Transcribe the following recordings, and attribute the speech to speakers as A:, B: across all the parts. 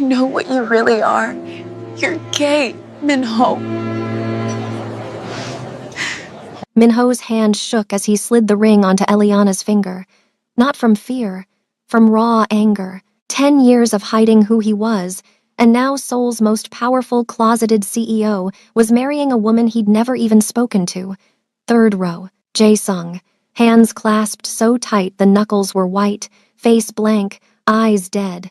A: know what you really are. You're gay, Minho.
B: Minho's hand shook as he slid the ring onto Eliana's finger. Not from fear, from raw anger. 10 years of hiding who he was, and now Seoul's most powerful closeted CEO was marrying a woman he'd never even spoken to. Third row, Jae-sung, hands clasped so tight the knuckles were white, face blank, eyes dead.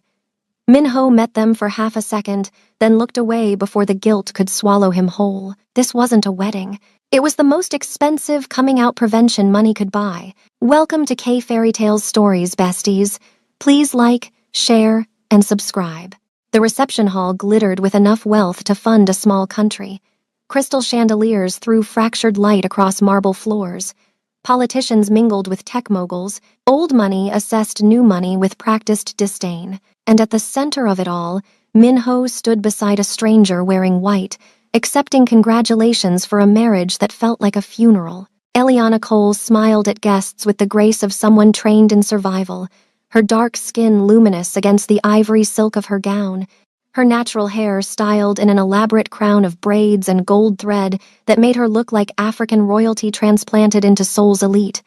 B: Minho met them for half a second, then looked away before the guilt could swallow him whole. This wasn't a wedding. It was the most expensive coming-out prevention money could buy. Welcome to K-Fairy Tales Stories, besties. Please like, share, and subscribe. The reception hall glittered with enough wealth to fund a small country. Crystal chandeliers threw fractured light across marble floors. Politicians mingled with tech moguls. Old money assessed new money with practiced disdain. And at the center of it all, Minho stood beside a stranger wearing white, accepting congratulations for a marriage that felt like a funeral. Eliana Cole smiled at guests with the grace of someone trained in survival, her dark skin luminous against the ivory silk of her gown, her natural hair styled in an elaborate crown of braids and gold thread that made her look like African royalty transplanted into Seoul's elite.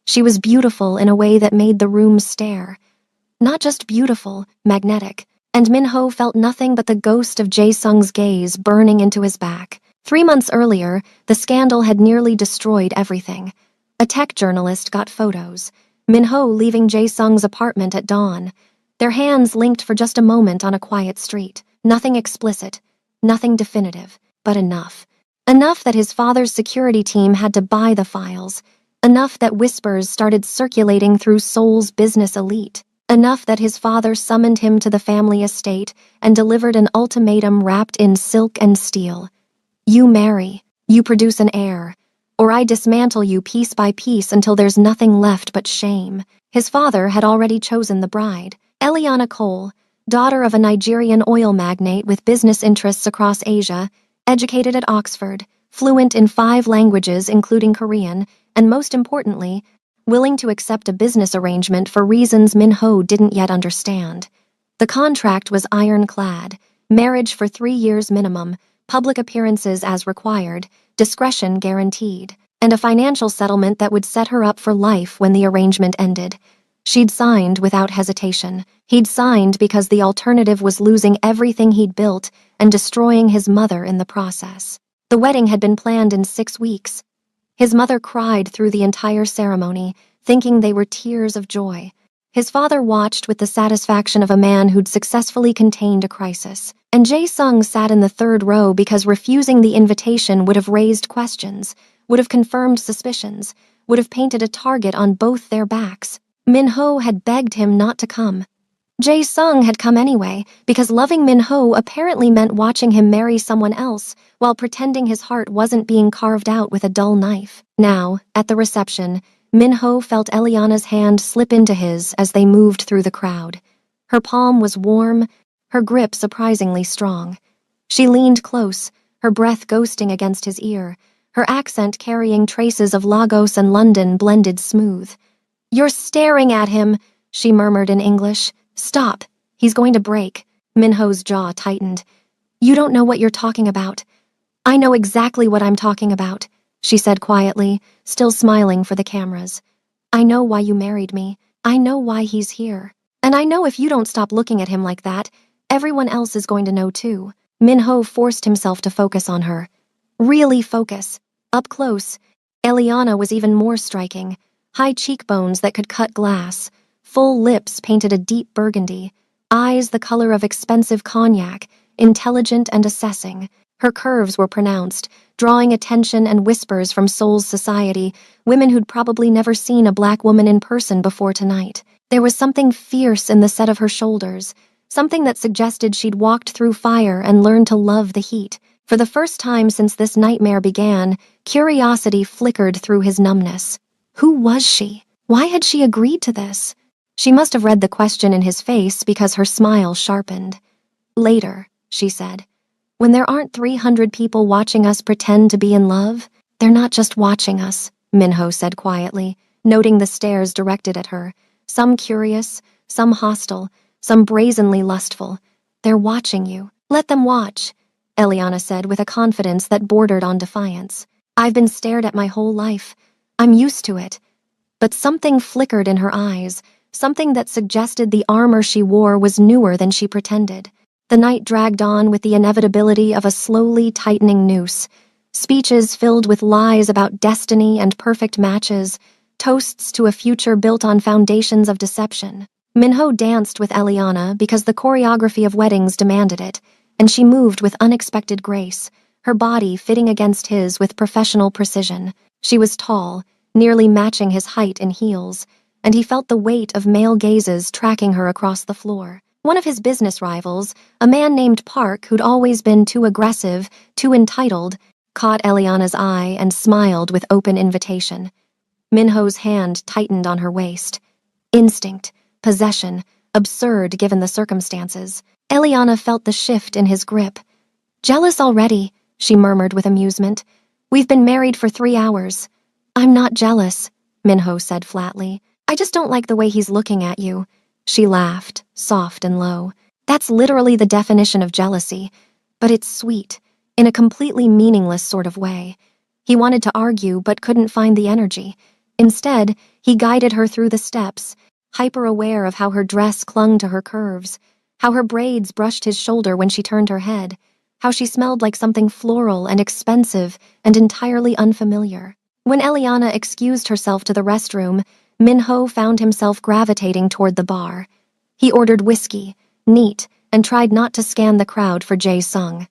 B: She was beautiful in a way that made the room stare. Not just beautiful, magnetic. And Minho felt nothing but the ghost of Jae-sung's gaze burning into his back. 3 months earlier, the scandal had nearly destroyed everything. A tech journalist got photos. Minho leaving Jae-sung's apartment at dawn. Their hands linked for just a moment on a quiet street. Nothing explicit, nothing definitive, but enough. Enough that his father's security team had to buy the files. Enough that whispers started circulating through Seoul's business elite. Enough that his father summoned him to the family estate and delivered an ultimatum wrapped in silk and steel. You marry, you produce an heir, or I dismantle you piece by piece until there's nothing left but shame. His father had already chosen the bride, Eliana Cole, daughter of a Nigerian oil magnate with business interests across Asia, educated at Oxford, fluent in 5 languages including Korean, and most importantly, willing to accept a business arrangement for reasons Minho didn't yet understand. The contract was ironclad, marriage for 3 years minimum, public appearances as required, discretion guaranteed, and a financial settlement that would set her up for life when the arrangement ended. She'd signed without hesitation. He'd signed because the alternative was losing everything he'd built and destroying his mother in the process. The wedding had been planned in 6 weeks. His mother cried through the entire ceremony, thinking they were tears of joy. His father watched with the satisfaction of a man who'd successfully contained a crisis. And Jae-sung sat in the 3rd row because refusing the invitation would have raised questions, would have confirmed suspicions, would have painted a target on both their backs. Minho had begged him not to come. Jae-sung had come anyway, because loving Minho apparently meant watching him marry someone else, while pretending his heart wasn't being carved out with a dull knife. Now, at the reception, Minho felt Eliana's hand slip into his as they moved through the crowd. Her palm was warm, her grip surprisingly strong. She leaned close, her breath ghosting against his ear, her accent carrying traces of Lagos and London blended smooth. "You're staring at him," she murmured in English. "Stop, he's going to break." Minho's jaw tightened. "You don't know what you're talking about." "I know exactly what I'm talking about," she said quietly, still smiling for the cameras. "I know why you married me. I know why he's here. And I know if you don't stop looking at him like that, everyone else is going to know too." Minho forced himself to focus on her. Really focus. Up close, Eliana was even more striking. High cheekbones that could cut glass, full lips painted a deep burgundy, eyes the color of expensive cognac, intelligent and assessing. Her curves were pronounced, drawing attention and whispers from Seoul's society, women who'd probably never seen a black woman in person before tonight. There was something fierce in the set of her shoulders, something that suggested she'd walked through fire and learned to love the heat. For the first time since this nightmare began, curiosity flickered through his numbness. Who was she? Why had she agreed to this? She must have read the question in his face because her smile sharpened. "Later," she said. "When there aren't 300 people watching us pretend to be in love." "They're not just watching us," Minho said quietly, noting the stares directed at her, some curious, some hostile, some brazenly lustful. They're watching you. Let them watch, Eliana said with a confidence that bordered on defiance. I've been stared at my whole life. I'm used to it. But something flickered in her eyes, something that suggested the armor she wore was newer than she pretended. The night dragged on with the inevitability of a slowly tightening noose. Speeches filled with lies about destiny and perfect matches, toasts to a future built on foundations of deception. Minho danced with Eliana because the choreography of weddings demanded it, and she moved with unexpected grace, her body fitting against his with professional precision. She was tall, nearly matching his height in heels, and he felt the weight of male gazes tracking her across the floor. One of his business rivals, a man named Park who'd always been too aggressive, too entitled, caught Eliana's eye and smiled with open invitation. Minho's hand tightened on her waist. Instinct, possession, absurd given the circumstances. Eliana felt the shift in his grip. Jealous already, she murmured with amusement. We've been married for 3 hours. I'm not jealous, Minho said flatly. I just don't like the way he's looking at you. She laughed, soft and low. That's literally the definition of jealousy, but it's sweet, in a completely meaningless sort of way. He wanted to argue but couldn't find the energy. Instead, he guided her through the steps, hyper-aware of how her dress clung to her curves, how her braids brushed his shoulder when she turned her head, how she smelled like something floral and expensive and entirely unfamiliar. When Eliana excused herself to the restroom, Minho found himself gravitating toward the bar. He ordered whiskey, neat, and tried not to scan the crowd for Jae-sung.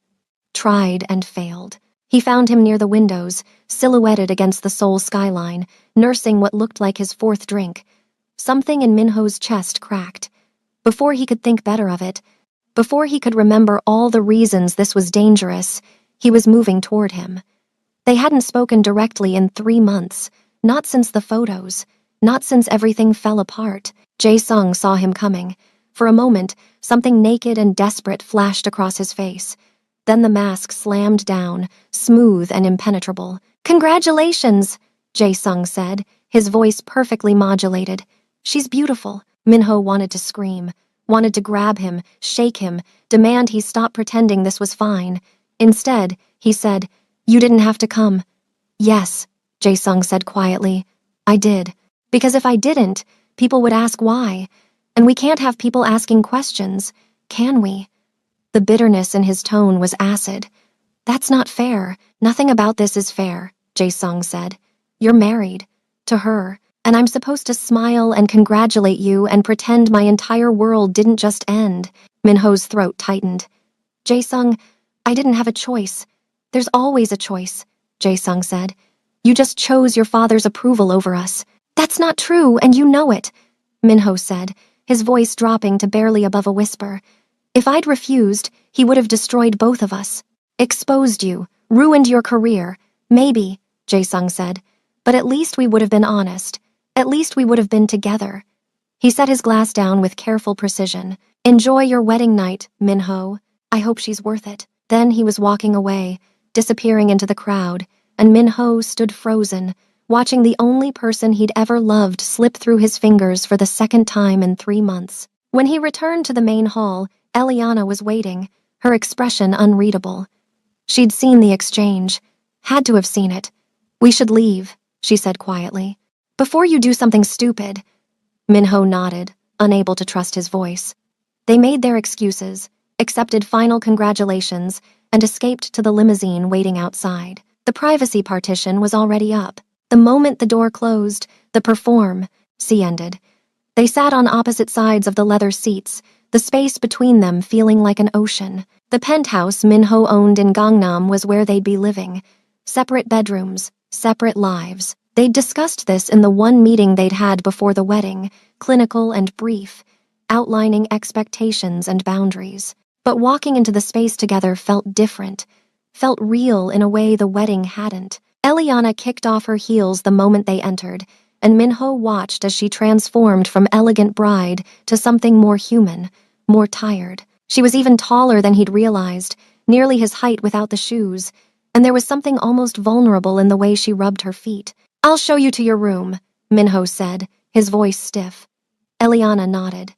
B: Tried and failed. He found him near the windows, silhouetted against the Seoul skyline, nursing what looked like his 4th drink. Something in Minho's chest cracked. Before he could think better of it, before he could remember all the reasons this was dangerous, he was moving toward him. They hadn't spoken directly in 3 months, not since the photos, not since everything fell apart. Jae-sung saw him coming. For a moment, something naked and desperate flashed across his face. Then the mask slammed down, smooth and impenetrable. "Congratulations," Jae-sung said, his voice perfectly modulated. "She's beautiful." Minho wanted to scream, wanted to grab him, shake him, demand he stop pretending this was fine. Instead, he said, "You didn't have to come." "Yes," Jae-sung said quietly. "I did. Because if I didn't, people would ask why. And we can't have people asking questions, can we?" The bitterness in his tone was acid. "That's not fair. Nothing about this is fair," Jae-sung said. "You're married. To her. And I'm supposed to smile and congratulate you and pretend my entire world didn't just end." Minho's throat tightened. "Jae-sung, I didn't have a choice. There's always a choice," Jae-sung said. "You just chose your father's approval over us." "That's not true, and you know it," Minho said, his voice dropping to barely above a whisper. "If I'd refused, he would have destroyed both of us. Exposed you, ruined your career. Maybe," Jae-sung said, "but at least we would have been honest. At least we would have been together." He set his glass down with careful precision. "Enjoy your wedding night, Minho. I hope she's worth it." Then he was walking away, disappearing into the crowd, and Minho stood frozen, watching the only person he'd ever loved slip through his fingers for the 2nd time in 3 months. When he returned to the main hall, Eliana was waiting, her expression unreadable. She'd seen the exchange. Had to have seen it. "We should leave," she said quietly. "Before you do something stupid." Minho nodded, unable to trust his voice. They made their excuses, accepted final congratulations, and escaped to the limousine waiting outside. The privacy partition was already up. The moment the door closed, the performance ended. They sat on opposite sides of the leather seats, the space between them feeling like an ocean. The penthouse Minho owned in Gangnam was where they'd be living. Separate bedrooms, separate lives. They'd discussed this in the one meeting they'd had before the wedding, clinical and brief, outlining expectations and boundaries. But walking into the space together felt different, felt real in a way the wedding hadn't. Eliana kicked off her heels the moment they entered, and Minho watched as she transformed from elegant bride to something more human, more tired. She was even taller than he'd realized, nearly his height without the shoes, and there was something almost vulnerable in the way she rubbed her feet. "I'll show you to your room," Minho said, his voice stiff. Eliana nodded.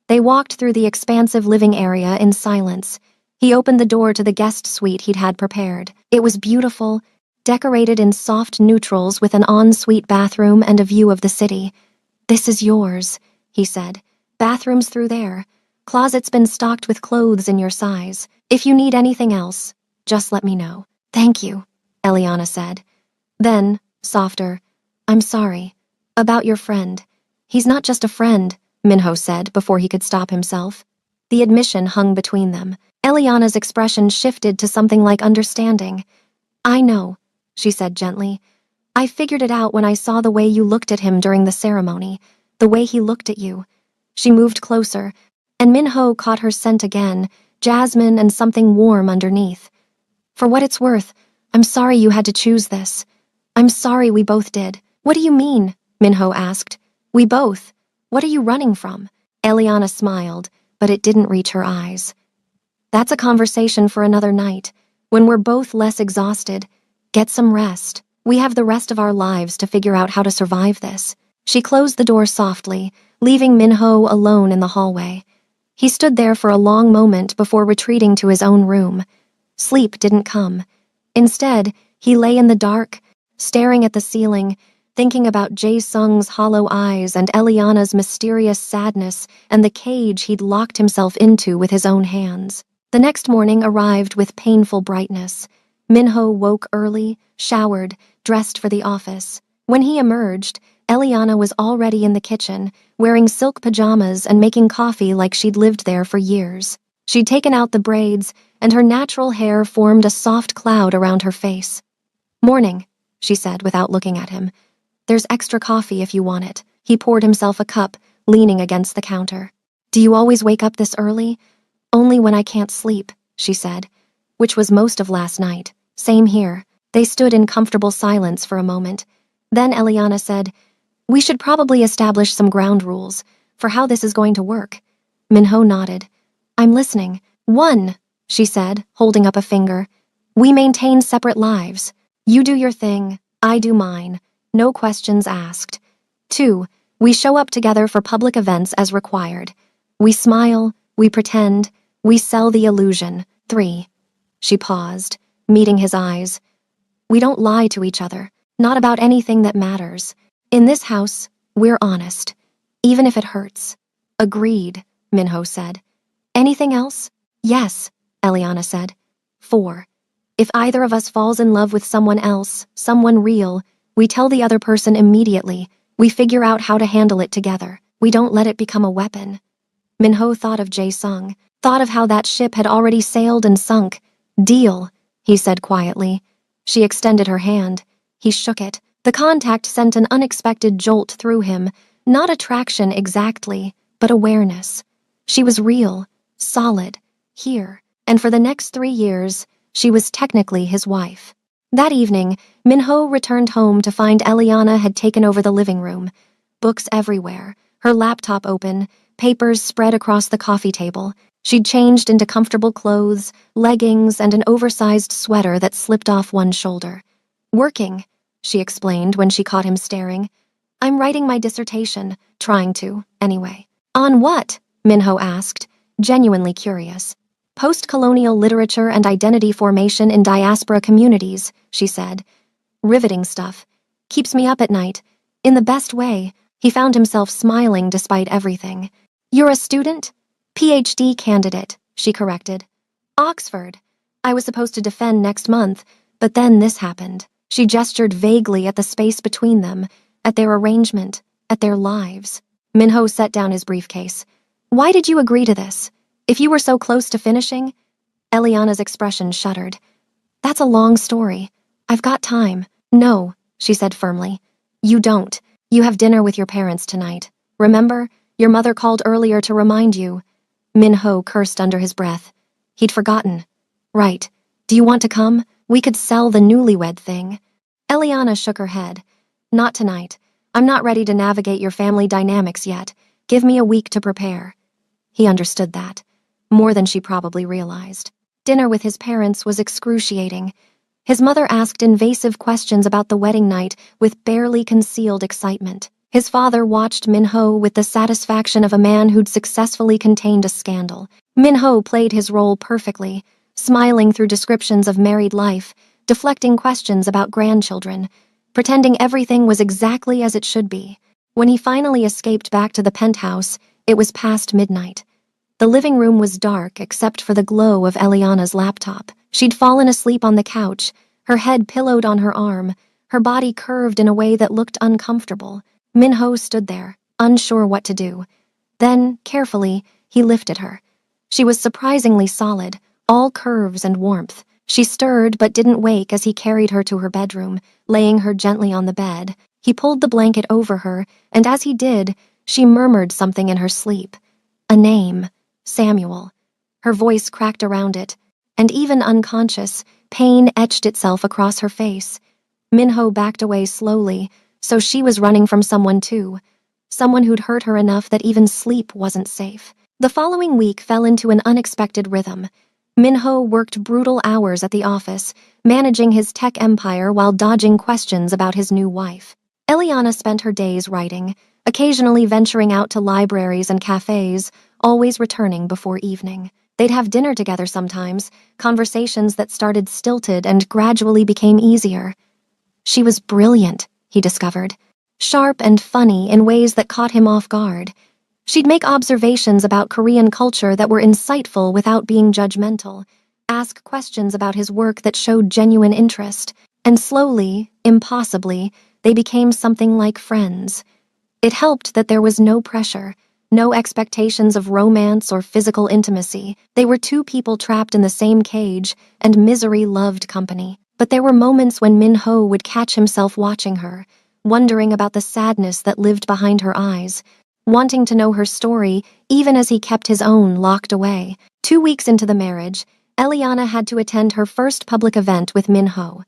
B: They walked through the expansive living area in silence. He opened the door to the guest suite he'd had prepared. It was beautiful, decorated in soft neutrals with an ensuite bathroom and a view of the city. "This is yours," he said. "Bathroom's through there. Closet's been stocked with clothes in your size. If you need anything else, just let me know." "Thank you," Eliana said. Then, softer, "I'm sorry. About your friend." "He's not just a friend," Minho said before he could stop himself. The admission hung between them. Eliana's expression shifted to something like understanding. "I know," she said gently. "I figured it out when I saw the way you looked at him during the ceremony, the way he looked at you." She moved closer, and Minho caught her scent again, jasmine and something warm underneath. "For what it's worth, I'm sorry you had to choose this. I'm sorry we both did." "What do you mean?" Minho asked. "We both? What are you running from?" Eliana smiled, but it didn't reach her eyes. "That's a conversation for another night. When we're both less exhausted, get some rest. We have the rest of our lives to figure out how to survive this." She closed the door softly, leaving Minho alone in the hallway. He stood there for a long moment before retreating to his own room. Sleep didn't come. Instead, he lay in the dark, staring at the ceiling, thinking about Jae-sung's hollow eyes and Eliana's mysterious sadness and the cage he'd locked himself into with his own hands. The next morning arrived with painful brightness. Minho woke early, showered, dressed for the office. When he emerged, Eliana was already in the kitchen, wearing silk pajamas and making coffee like she'd lived there for years. She'd taken out the braids, and her natural hair formed a soft cloud around her face. "Morning," she said without looking at him. "There's extra coffee if you want it." He poured himself a cup, leaning against the counter. "Do you always wake up this early?" "Only when I can't sleep," she said, which was most of last night. "Same here." They stood in comfortable silence for a moment. Then Eliana said, "We should probably establish some ground rules for how this is going to work." Minho nodded. "I'm listening." "1," she said, holding up a finger. "We maintain separate lives. You do your thing, I do mine. No questions asked. 2, we show up together for public events as required. We smile, we pretend, we sell the illusion. 3. She paused, meeting his eyes. "We don't lie to each other, not about anything that matters. In this house, we're honest, even if it hurts." "Agreed," Minho said. "Anything else?" "Yes," Eliana said. 4. If either of us falls in love with someone else, someone real, we tell the other person immediately. We figure out how to handle it together. We don't let it become a weapon." Minho thought of Jae-sung, thought of how that ship had already sailed and sunk. "Deal," he said quietly. She extended her hand. He shook it. The contact sent an unexpected jolt through him, not attraction exactly, but awareness. She was real, solid, here, and for the next 3 years, she was technically his wife. That evening, Minho returned home to find Eliana had taken over the living room. Books everywhere, her laptop open, papers spread across the coffee table. She'd changed into comfortable clothes, leggings, and an oversized sweater that slipped off one shoulder. "Working," she explained when she caught him staring. "I'm writing my dissertation, trying to, anyway." "On what?" Minho asked, genuinely curious. "Post-colonial literature and identity formation in diaspora communities," she said. "Riveting stuff. Keeps me up at night. In the best way." He found himself smiling despite everything. "You're a student?" "PhD candidate," she corrected. "Oxford. I was supposed to defend next month, but then this happened." She gestured vaguely at the space between them, at their arrangement, at their lives. Minho set down his briefcase. "Why did you agree to this? If you were so close to finishing?" Eliana's expression shuddered. "That's a long story. I've got time." "No," she said firmly. "You don't. You have dinner with your parents tonight. Remember? Your mother called earlier to remind you." Minho cursed under his breath. He'd forgotten. "Right. Do you want to come? We could sell the newlywed thing." Eliana shook her head. "Not tonight. I'm not ready to navigate your family dynamics yet. Give me a week to prepare." He understood that, more than she probably realized. Dinner with his parents was excruciating. His mother asked invasive questions about the wedding night with barely concealed excitement. His father watched Min-ho with the satisfaction of a man who'd successfully contained a scandal. Min-ho played his role perfectly, smiling through descriptions of married life, deflecting questions about grandchildren, pretending everything was exactly as it should be. When he finally escaped back to the penthouse, it was past midnight. The living room was dark except for the glow of Eliana's laptop. She'd fallen asleep on the couch, her head pillowed on her arm, her body curved in a way that looked uncomfortable. Min-ho stood there, unsure what to do. Then, carefully, he lifted her. She was surprisingly solid, all curves and warmth. She stirred but didn't wake as he carried her to her bedroom, laying her gently on the bed. He pulled the blanket over her, and as he did, she murmured something in her sleep. A name. Samuel. Her voice cracked around it, and even unconscious, pain etched itself across her face. Min-ho backed away slowly, so she was running from someone too. Someone who'd hurt her enough that even sleep wasn't safe. The following week fell into an unexpected rhythm. Min-ho worked brutal hours at the office, managing his tech empire while dodging questions about his new wife. Eliana spent her days writing, occasionally venturing out to libraries and cafes, always returning before evening. They'd have dinner together sometimes, conversations that started stilted and gradually became easier. She was brilliant, he discovered, sharp and funny in ways that caught him off guard. She'd make observations about Korean culture that were insightful without being judgmental, ask questions about his work that showed genuine interest, and slowly, impossibly, they became something like friends. It helped that there was no pressure, no expectations of romance or physical intimacy. They were two people trapped in the same cage, and misery loved company. But there were moments when Min-ho would catch himself watching her, wondering about the sadness that lived behind her eyes, wanting to know her story even as he kept his own locked away. 2 weeks into the marriage, Eliana had to attend her first public event with Min-ho,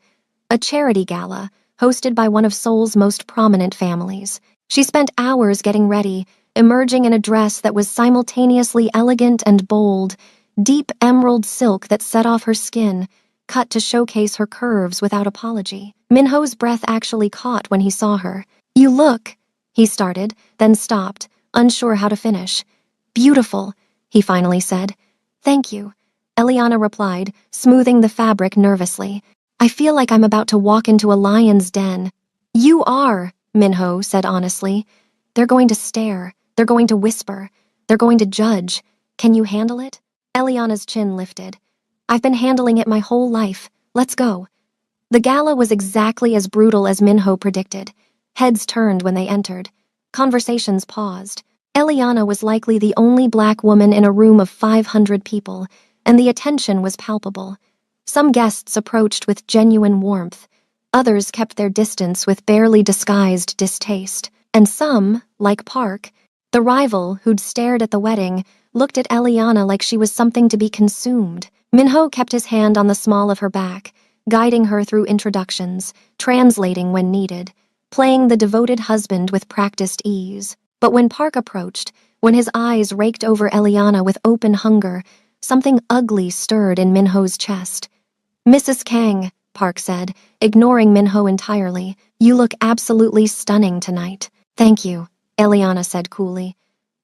B: a charity gala hosted by one of Seoul's most prominent families. She spent hours getting ready, emerging in a dress that was simultaneously elegant and bold, deep emerald silk that set off her skin, cut to showcase her curves without apology. Min-ho's breath actually caught when he saw her. "You look," he started, then stopped, unsure how to finish. "Beautiful," he finally said. "Thank you," Eliana replied, smoothing the fabric nervously. "I feel like I'm about to walk into a lion's den." "You are," Min-ho said honestly. "They're going to stare. They're going to whisper. They're going to judge. Can you handle it?" Eliana's chin lifted. "I've been handling it my whole life. Let's go." The gala was exactly as brutal as Min-ho predicted. Heads turned when they entered. Conversations paused. Eliana was likely the only black woman in a room of 500 people, and the attention was palpable. Some guests approached with genuine warmth. Others kept their distance with barely disguised distaste. And some, like Park, the rival who'd stared at the wedding, looked at Eliana like she was something to be consumed. Min-ho kept his hand on the small of her back, guiding her through introductions, translating when needed, playing the devoted husband with practiced ease. But when Park approached, when his eyes raked over Eliana with open hunger, something ugly stirred in Min-ho's chest. "Mrs. Kang," Park said, ignoring Min-ho entirely, "you look absolutely stunning tonight." "Thank you," Eliana said coolly.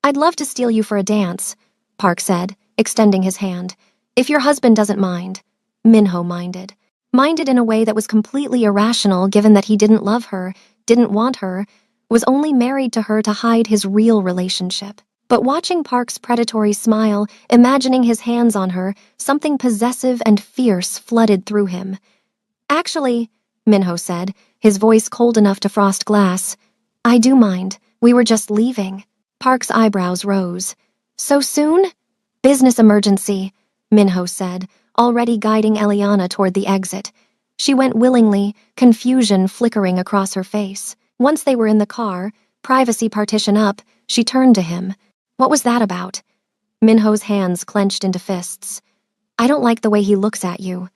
B: "I'd love to steal you for a dance," Park said, extending his hand. "If your husband doesn't mind." Min-ho minded. Minded in a way that was completely irrational given that he didn't love her, didn't want her, was only married to her to hide his real relationship. But watching Park's predatory smile, imagining his hands on her, something possessive and fierce flooded through him. "Actually," Min-ho said, his voice cold enough to frost glass, "I do mind. We were just leaving." Park's eyebrows rose. "So soon?" "Business emergency," Min-ho said, already guiding Eliana toward the exit. She went willingly, confusion flickering across her face. Once they were in the car, privacy partition up, she turned to him. "What was that about?" Min-ho's hands clenched into fists. "I don't like the way he looks at you."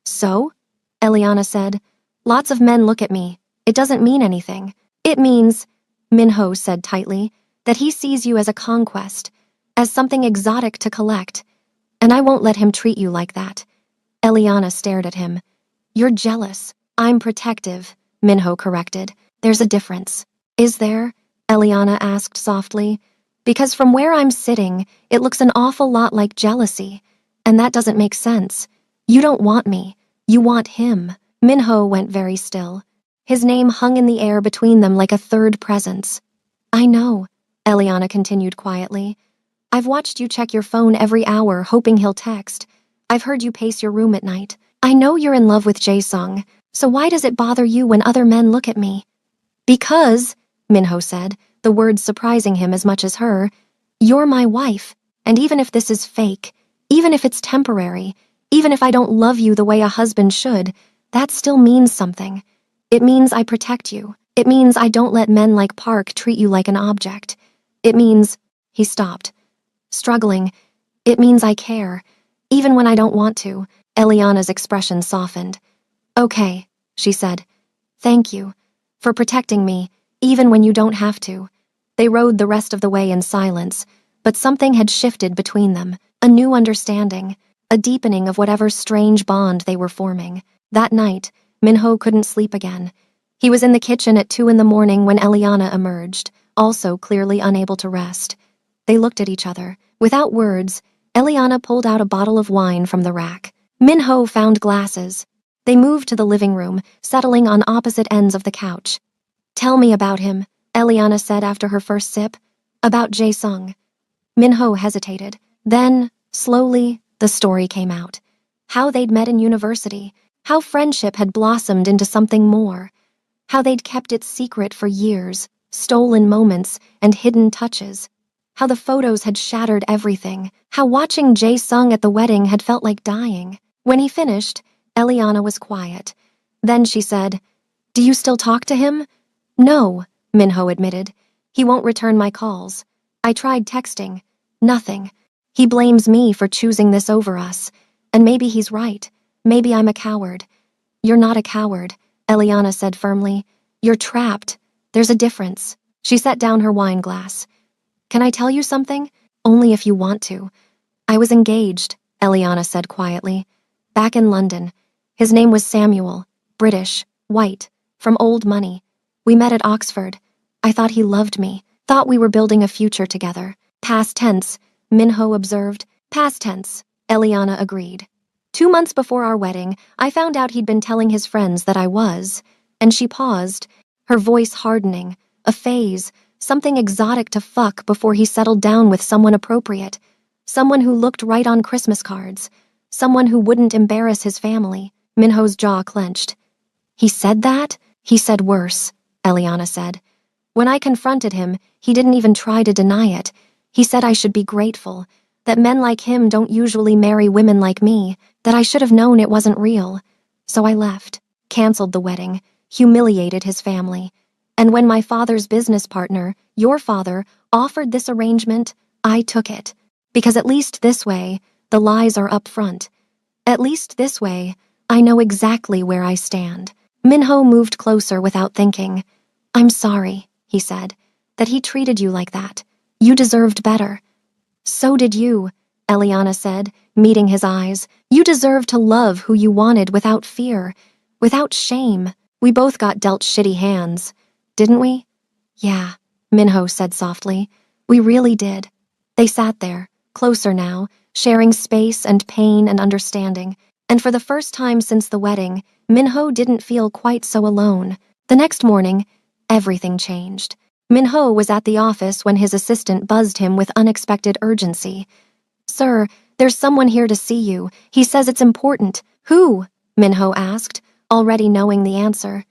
B: "So?" Eliana said. "Lots of men look at me. It doesn't mean anything. It means," Min-ho said tightly, "that he sees you as a conquest, as something exotic to collect. And I won't let him treat you like that." Eliana stared at him. "You're jealous. I'm protective," Min-ho corrected. "There's a difference." "Is there?" Eliana asked softly. Because from where I'm sitting, it looks an awful lot like jealousy. And that doesn't make sense. You don't want me. You want him. Minho went very still. His name hung in the air between them like a third presence. I know, Eliana continued quietly. I've watched you check your phone every hour, hoping he'll text. I've heard you pace your room at night. I know you're in love with Jae-sung, so why does it bother you when other men look at me? Because, Minho said, the words surprising him as much as her, you're my wife, and even if this is fake, even if it's temporary, even if I don't love you the way a husband should, that still means something. It means I protect you. It means I don't let men like Park treat you like an object. It means, he stopped, struggling, it means I care, even when I don't want to. Eliana's expression softened. Okay, she said. Thank you for protecting me, even when you don't have to. They rode the rest of the way in silence, but something had shifted between them, a new understanding, a deepening of whatever strange bond they were forming. That night, Minho couldn't sleep again. He was in the kitchen at 2 a.m. when Eliana emerged, also clearly unable to rest. They looked at each other. Without words, Eliana pulled out a bottle of wine from the rack. Minho found glasses. They moved to the living room, settling on opposite ends of the couch. Tell me about him, Eliana said after her first sip. About Jae-sung. Minho hesitated. Then, slowly, the story came out. How they'd met in university. How friendship had blossomed into something more. How they'd kept it secret for years, stolen moments and hidden touches. How the photos had shattered everything. How watching Jae-sung at the wedding had felt like dying. When he finished, Eliana was quiet. Then she said, Do you still talk to him? No, Minho admitted. He won't return my calls. I tried texting. Nothing. He blames me for choosing this over us. And maybe he's right. Maybe I'm a coward. You're not a coward, Eliana said firmly. You're trapped. There's a difference. She set down her wine glass. Can I tell you something? Only if you want to. I was engaged, Eliana said quietly. Back in London. His name was Samuel. British. White. From old money. We met at Oxford. I thought he loved me. Thought we were building a future together. Past tense, Minho observed. Past tense, Eliana agreed. 2 months before our wedding, I found out he'd been telling his friends that I was, and she paused, her voice hardening, a phase, something exotic to fuck before he settled down with someone appropriate, someone who looked right on Christmas cards, someone who wouldn't embarrass his family. Minho's jaw clenched. He said that? He said worse, Eliana said. When I confronted him, he didn't even try to deny it. He said I should be grateful, that men like him don't usually marry women like me, that I should have known it wasn't real. So I left, canceled the wedding, humiliated his family. And when my father's business partner, your father, offered this arrangement, I took it. Because at least this way, the lies are up front. At least this way, I know exactly where I stand. Minho moved closer without thinking. I'm sorry, he said, that he treated you like that. You deserved better. So did you, Eliana said, meeting his eyes. You deserve to love who you wanted without fear, without shame. We both got dealt shitty hands, didn't we? Yeah, Minho said softly. We really did. They sat there, closer now, sharing space and pain and understanding. And for the first time since the wedding, Minho didn't feel quite so alone. The next morning, everything changed. Minho was at the office when his assistant buzzed him with unexpected urgency. Sir, there's someone here to see you. He says it's important. Who? Minho asked, already knowing the answer.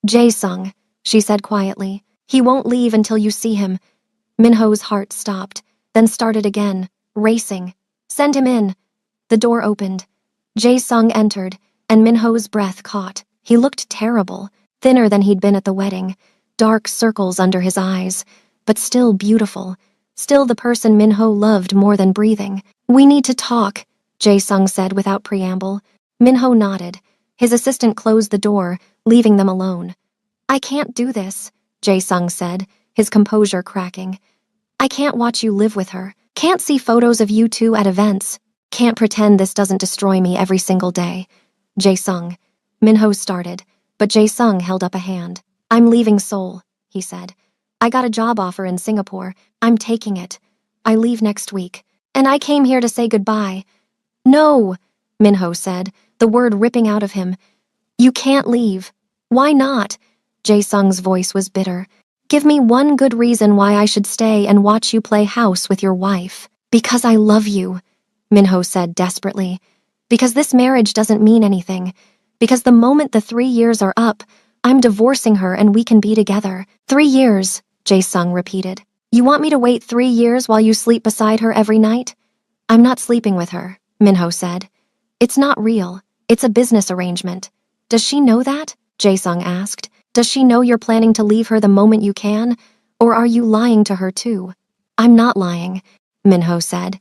B: Jae-sung, she said quietly. He won't leave until you see him. Minho's heart stopped, then started again, racing. Send him in. The door opened. Jae-sung entered, and Minho's breath caught. He looked terrible, thinner than he'd been at the wedding, dark circles under his eyes, but still beautiful, still the person Minho loved more than breathing. We need to talk, Jae-sung said without preamble. Minho nodded. His assistant closed the door, leaving them alone. I can't do this, Jae-sung said, his composure cracking. I can't watch you live with her. Can't see photos of you two at events. Can't pretend this doesn't destroy me every single day. Jae-sung. Minho started, but Jae-sung held up a hand. I'm leaving Seoul, he said. I got a job offer in Singapore. I'm taking it. I leave next week. And I came here to say goodbye. No, Minho said, the word ripping out of him. You can't leave. Why not? Jae-sung's voice was bitter. Give me one good reason why I should stay and watch you play house with your wife. Because I love you, Minho said desperately. Because this marriage doesn't mean anything. Because the moment the 3 years are up, I'm divorcing her and we can be together. 3 years, Jae-sung repeated. You want me to wait 3 years while you sleep beside her every night? I'm not sleeping with her, Minho said. It's not real. It's a business arrangement. Does she know that? Jae-sung asked. Does she know you're planning to leave her the moment you can? Or are you lying to her too? I'm not lying, Minho said.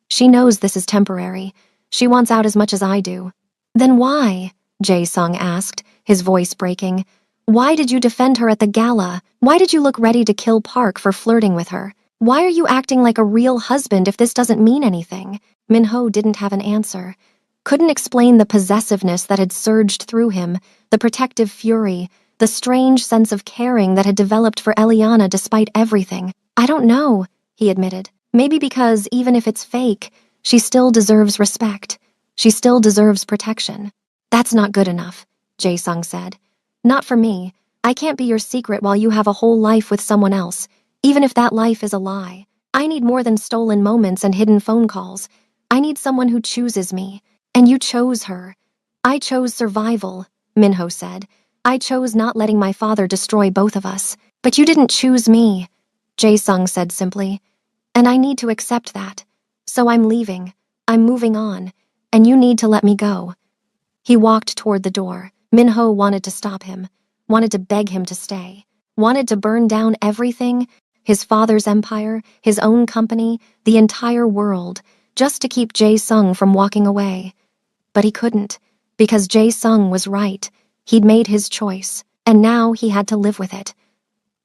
B: She knows this is temporary. She wants out as much as I do. Then why? Jae-sung asked, his voice breaking. Why did you defend her at the gala? Why did you look ready to kill Park for flirting with her? Why are you acting like a real husband if this doesn't mean anything? Minho didn't have an answer. Couldn't explain the possessiveness that had surged through him, the protective fury, the strange sense of caring that had developed for Eliana despite everything. I don't know, he admitted. Maybe because, even if it's fake, she still deserves respect. She still deserves protection. That's not good enough, Jae-sung said. Not for me. I can't be your secret while you have a whole life with someone else, even if that life is a lie. I need more than stolen moments and hidden phone calls. I need someone who chooses me. And you chose her. I chose survival, Minho said. I chose not letting my father destroy both of us. But you didn't choose me, Jae-sung said simply. And I need to accept that. So I'm leaving. I'm moving on. And you need to let me go. He walked toward the door. Minho wanted to stop him, wanted to beg him to stay, wanted to burn down everything, his father's empire, his own company, the entire world, just to keep Jae-sung from walking away. But he couldn't, because Jae-sung was right. He'd made his choice, and now he had to live with it.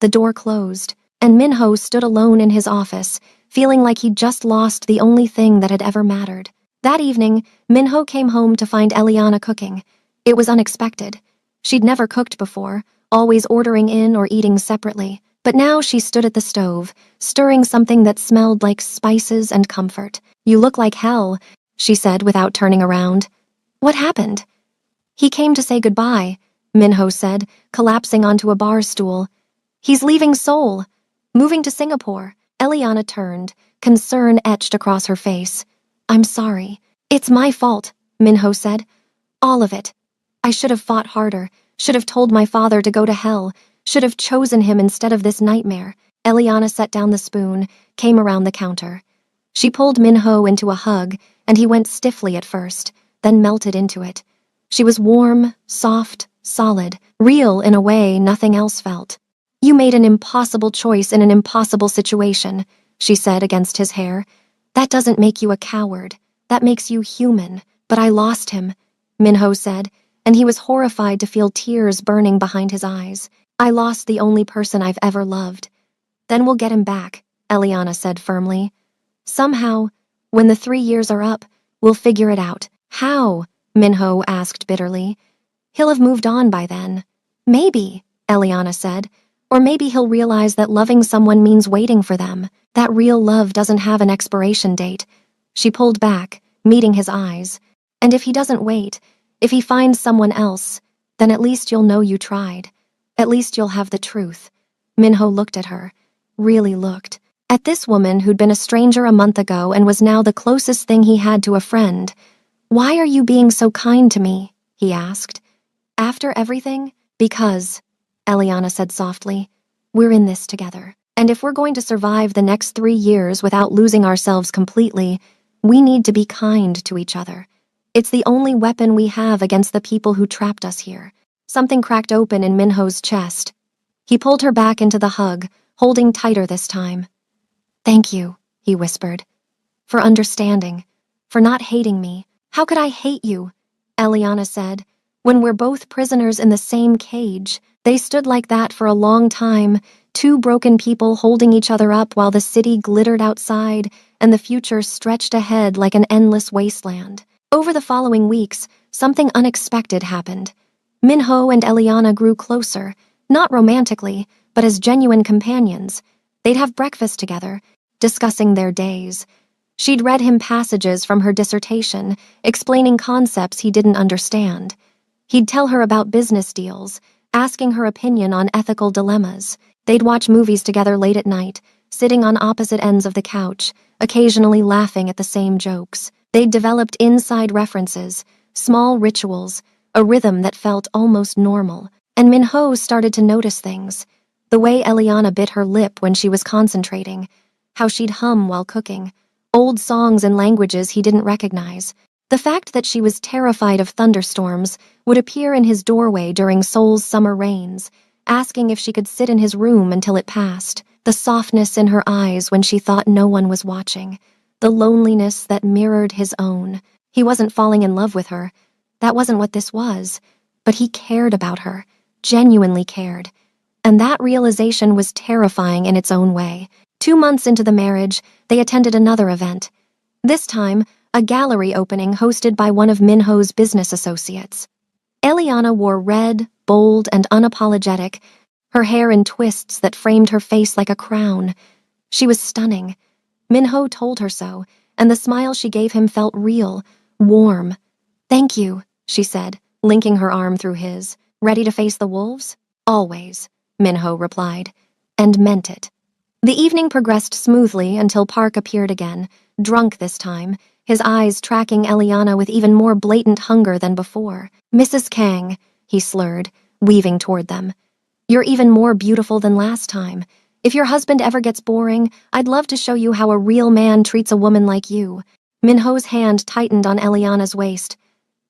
B: The door closed, and Minho stood alone in his office, feeling like he'd just lost the only thing that had ever mattered. That evening, Minho came home to find Eliana cooking. It was unexpected. She'd never cooked before, always ordering in or eating separately, but now she stood at the stove, stirring something that smelled like spices and comfort. You look like hell, she said without turning around. What happened? He came to say goodbye, Minho said, collapsing onto a bar stool. He's leaving Seoul, moving to Singapore. Eliana turned, concern etched across her face. I'm sorry. It's my fault, Minho said. All of it. I should have fought harder, should have told my father to go to hell, should have chosen him instead of this nightmare. Eliana set down the spoon, came around the counter. She pulled Minho into a hug, and he went stiffly at first, then melted into it. She was warm, soft, solid, real in a way nothing else felt. You made an impossible choice in an impossible situation, she said against his hair. That doesn't make you a coward. That makes you human. But I lost him, Minho said, and he was horrified to feel tears burning behind his eyes. I lost the only person I've ever loved. Then we'll get him back, Eliana said firmly. Somehow, when the 3 years are up, we'll figure it out. How? Minho asked bitterly. He'll have moved on by then. Maybe, Eliana said. Or maybe he'll realize that loving someone means waiting for them, that real love doesn't have an expiration date. She pulled back, meeting his eyes. And if he doesn't wait, if he finds someone else, then at least you'll know you tried. At least you'll have the truth. Minho looked at her, really looked. At this woman who'd been a stranger a month ago and was now the closest thing he had to a friend. Why are you being so kind to me? He asked. After everything? Because, Eliana said softly, we're in this together. And if we're going to survive the next 3 years without losing ourselves completely, we need to be kind to each other. It's the only weapon we have against the people who trapped us here. Something cracked open in Minho's chest. He pulled her back into the hug, holding tighter this time. Thank you, he whispered. For understanding. For not hating me. How could I hate you? Eliana said. When we're both prisoners in the same cage. They stood like that for a long time, 2 broken people holding each other up while the city glittered outside and the future stretched ahead like an endless wasteland. Over the following weeks, something unexpected happened. Minho and Eliana grew closer, not romantically, but as genuine companions. They'd have breakfast together, discussing their days. She'd read him passages from her dissertation, explaining concepts he didn't understand. He'd tell her about business deals, asking her opinion on ethical dilemmas. They'd watch movies together late at night, sitting on opposite ends of the couch, occasionally laughing at the same jokes. They'd developed inside references, small rituals, a rhythm that felt almost normal. And Minho started to notice things. The way Eliana bit her lip when she was concentrating, how she'd hum while cooking, old songs in languages he didn't recognize. The fact that she was terrified of thunderstorms, would appear in his doorway during Seoul's summer rains, asking if she could sit in his room until it passed. The softness in her eyes when she thought no one was watching. The loneliness that mirrored his own. He wasn't falling in love with her. That wasn't what this was. But he cared about her, genuinely cared. And that realization was terrifying in its own way. 2 months into the marriage, they attended another event. This time, a gallery opening hosted by one of Minho's business associates. Eliana wore red, bold, and unapologetic, her hair in twists that framed her face like a crown. She was stunning. Minho told her so, and the smile she gave him felt real, warm. "Thank you," she said, linking her arm through his. "Ready to face the wolves?" "Always," Minho replied, and meant it. The evening progressed smoothly until Park appeared again, drunk this time, his eyes tracking Eliana with even more blatant hunger than before. "Mrs. Kang," he slurred, weaving toward them. "You're even more beautiful than last time. If your husband ever gets boring, I'd love to show you how a real man treats a woman like you." Minho's hand tightened on Eliana's waist.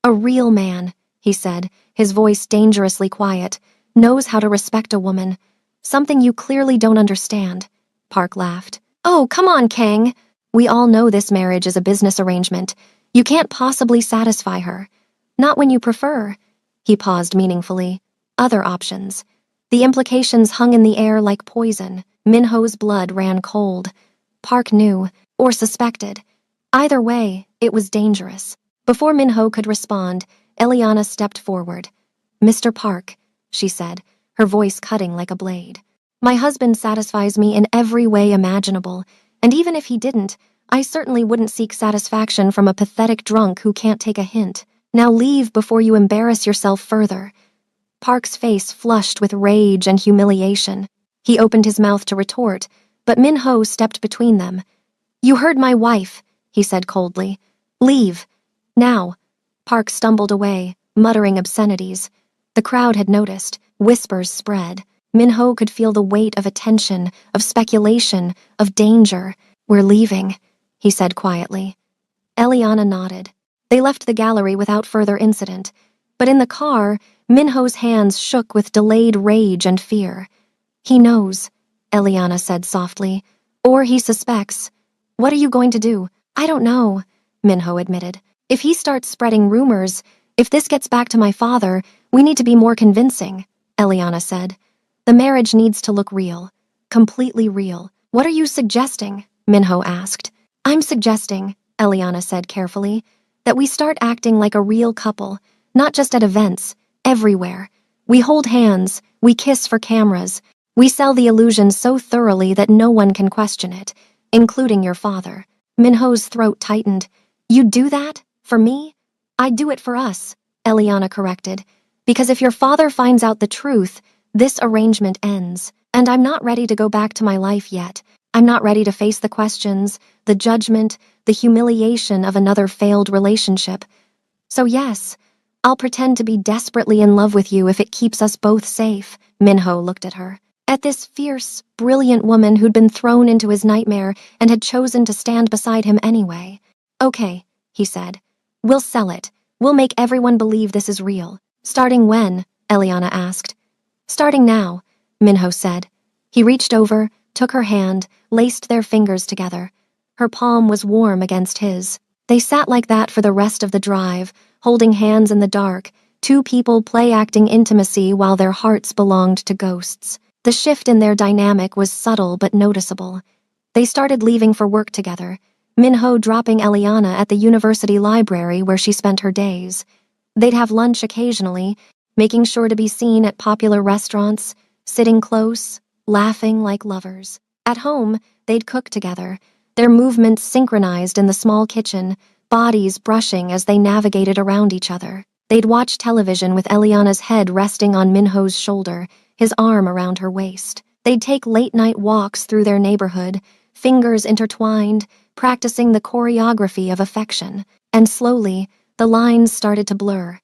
B: "A real man," he said, his voice dangerously quiet, "knows how to respect a woman. Something you clearly don't understand." Park laughed. "Oh, come on, Kang. We all know this marriage is a business arrangement. You can't possibly satisfy her. Not when you prefer." He paused meaningfully. "Other options." The implications hung in the air like poison. Minho's blood ran cold. Park knew, or suspected. Either way, it was dangerous. Before Minho could respond, Eliana stepped forward. "Mr. Park," she said, her voice cutting like a blade. "My husband satisfies me in every way imaginable, and even if he didn't, I certainly wouldn't seek satisfaction from a pathetic drunk who can't take a hint. Now leave before you embarrass yourself further." Park's face flushed with rage and humiliation. He opened his mouth to retort, but Minho stepped between them. "You heard my wife," he said coldly. "Leave. Now." Park stumbled away, muttering obscenities. The crowd had noticed. Whispers spread. Minho could feel the weight of attention, of speculation, of danger. "We're leaving," he said quietly. Eliana nodded. They left the gallery without further incident, but in the car, Minho's hands shook with delayed rage and fear. "He knows," Eliana said softly, "or he suspects." "What are you going to do?" "I don't know," Minho admitted. "If he starts spreading rumors, if this gets back to my father, we need to be more convincing," Eliana said. "The marriage needs to look real. Completely real." "What are you suggesting?" Minho asked. "I'm suggesting," Eliana said carefully, "that we start acting like a real couple, not just at events, everywhere. We hold hands, we kiss for cameras, we sell the illusion so thoroughly that no one can question it, including your father." Minho's throat tightened. "You'd do that? For me?" "I'd do it for us," Eliana corrected, "because if your father finds out the truth, this arrangement ends, and I'm not ready to go back to my life yet. I'm not ready to face the questions, the judgment, the humiliation of another failed relationship. So yes, I'll pretend to be desperately in love with you if it keeps us both safe." Minho looked at her. At this fierce, brilliant woman who'd been thrown into his nightmare and had chosen to stand beside him anyway. "Okay," he said. "We'll sell it. We'll make everyone believe this is real." "Starting when?" Eliana asked. "Starting now," Minho said. He reached over, took her hand, laced their fingers together. Her palm was warm against his. They sat like that for the rest of the drive, holding hands in the dark, two people play-acting intimacy while their hearts belonged to ghosts. The shift in their dynamic was subtle but noticeable. They started leaving for work together, Minho dropping Eliana at the university library where she spent her days. They'd have lunch occasionally, making sure to be seen at popular restaurants, sitting close, laughing like lovers. At home, they'd cook together, their movements synchronized in the small kitchen, bodies brushing as they navigated around each other. They'd watch television with Eliana's head resting on Minho's shoulder, his arm around her waist. They'd take late-night walks through their neighborhood, fingers intertwined, practicing the choreography of affection. And slowly, the lines started to blur.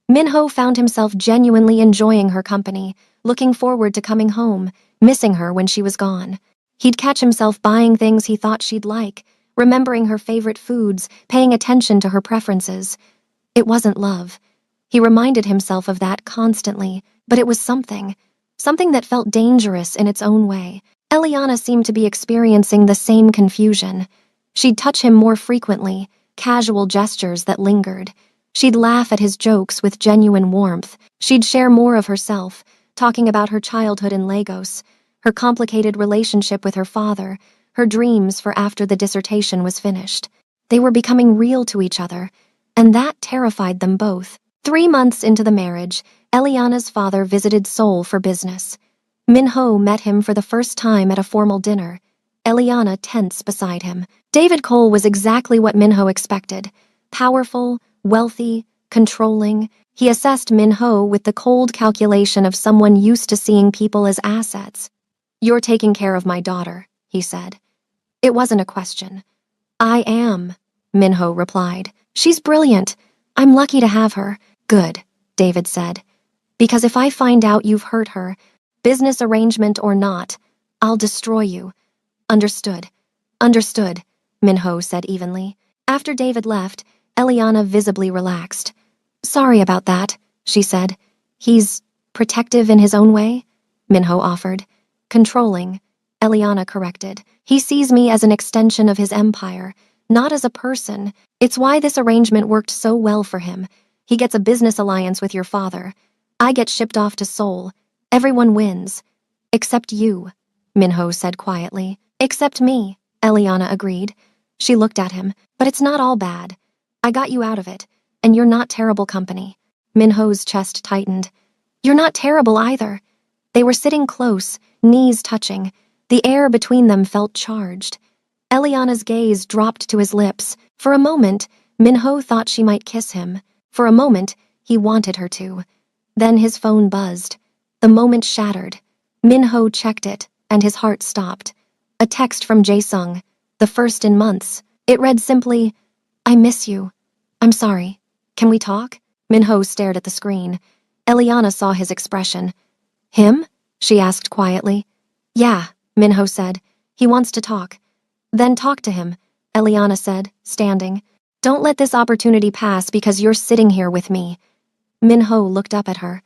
B: Minho found himself genuinely enjoying her company, looking forward to coming home, missing her when she was gone. He'd catch himself buying things he thought she'd like, remembering her favorite foods, paying attention to her preferences. It wasn't love. He reminded himself of that constantly, but it was something that felt dangerous in its own way. Eliana seemed to be experiencing the same confusion. She'd touch him more frequently, casual gestures that lingered. She'd laugh at his jokes with genuine warmth. She'd share more of herself, talking about her childhood in Lagos, her complicated relationship with her father, her dreams for after the dissertation was finished. They were becoming real to each other, and that terrified them both. 3 months into the marriage, Eliana's father visited Seoul for business. Minho met him for the first time at a formal dinner, Eliana tense beside him. David Cole was exactly what Minho expected. Powerful, wealthy, controlling. He assessed Minho with the cold calculation of someone used to seeing people as assets. "You're taking care of my daughter," he said. It wasn't a question. "I am," Minho replied. "She's brilliant. I'm lucky to have her." "Good," David said. "Because if I find out you've hurt her, business arrangement or not, I'll destroy you." "Understood. Understood," Minho said evenly. After David left, Eliana visibly relaxed. "Sorry about that," she said. "He's protective in his own way?" Minho offered. "Controlling," Eliana corrected. "He sees me as an extension of his empire, not as a person. It's why this arrangement worked so well for him. He gets a business alliance with your father. I get shipped off to Seoul. Everyone wins. Except you," Minho said quietly. "Except me," Eliana agreed. She looked at him. "But it's not all bad. I got you out of it, and you're not terrible company." Minho's chest tightened. "You're not terrible either." They were sitting close, knees touching. The air between them felt charged. Eliana's gaze dropped to his lips. For a moment, Minho thought she might kiss him. For a moment, he wanted her to. Then his phone buzzed. The moment shattered. Minho checked it, and his heart stopped. A text from Jae-sung, the first in months. It read simply, "I miss you. I'm sorry. Can we talk?" Minho stared at the screen. Eliana saw his expression. "Him?" she asked quietly. "Yeah," Minho said. "He wants to talk." "Then talk to him," Eliana said, standing. "Don't let this opportunity pass because you're sitting here with me." Minho looked up at her.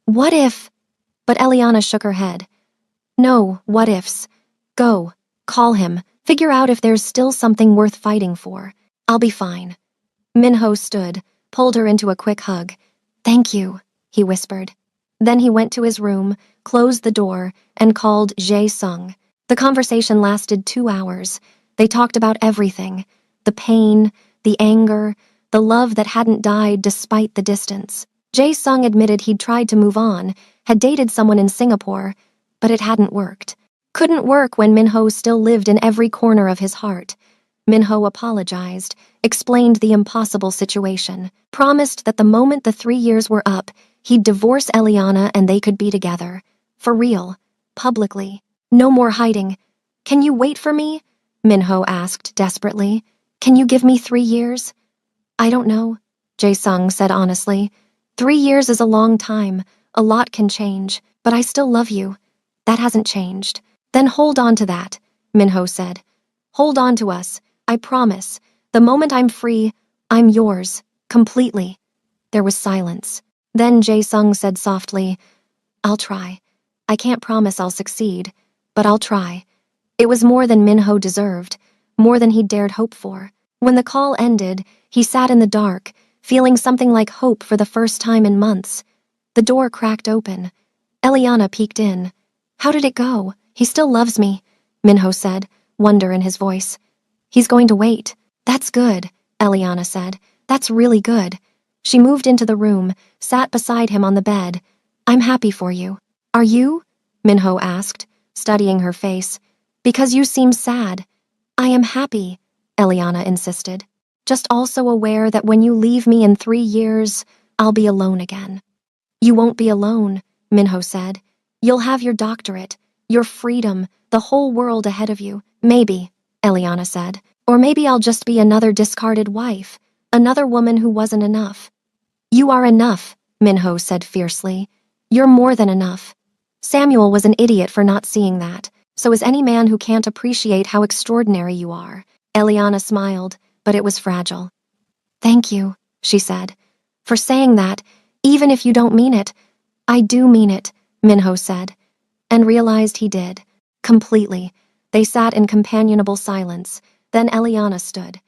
B: "What if—" But Eliana shook her head. "No, what ifs. Go, call him, figure out if there's still something worth fighting for. I'll be fine." Minho stood, pulled her into a quick hug. "Thank you," he whispered. Then he went to his room, closed the door, and called Jae-sung. The conversation lasted 2 hours. They talked about everything. The pain, the anger, the love that hadn't died despite the distance. Jae-sung admitted he'd tried to move on, had dated someone in Singapore, but it hadn't worked. Couldn't work when Minho still lived in every corner of his heart. Minho apologized, explained the impossible situation, promised that the moment the 3 years were up, he'd divorce Eliana and they could be together. For real. Publicly. No more hiding. "Can you wait for me?" Minho asked desperately. "Can you give me 3 years?" "I don't know," Jae-sung said honestly. 3 years is a long time. A lot can change. But I still love you. That hasn't changed. "Then hold on to that," Minho said. "Hold on to us. I promise. The moment I'm free, I'm yours. Completely." There was silence. Then Jae-sung said softly, "I'll try. I can't promise I'll succeed, but I'll try." It was more than Minho deserved, more than he'd dared hope for. When the call ended, he sat in the dark, feeling something like hope for the first time in months. The door cracked open. Eliana peeked in. "How did it go?" "He still loves me," Minho said, wonder in his voice. "He's going to wait." "That's good," Eliana said. "That's really good." She moved into the room, sat beside him on the bed. "I'm happy for you." "Are you?" Minho asked, studying her face. Because you seem sad. I am happy, Eliana insisted. Just also aware that when you leave me in 3 years, I'll be alone again. You won't be alone, Minho said. You'll have your doctorate, your freedom, the whole world ahead of you. Maybe, Eliana said. Or maybe I'll just be another discarded wife, another woman who wasn't enough. You are enough, Minho said fiercely. You're more than enough. Samuel was an idiot for not seeing that. So is any man who can't appreciate how extraordinary you are. Eliana smiled, but it was fragile. Thank you, she said, for saying that, even if you don't mean it. I do mean it, Minho said, and realized he did. Completely. They sat in companionable silence. Then Eliana stood.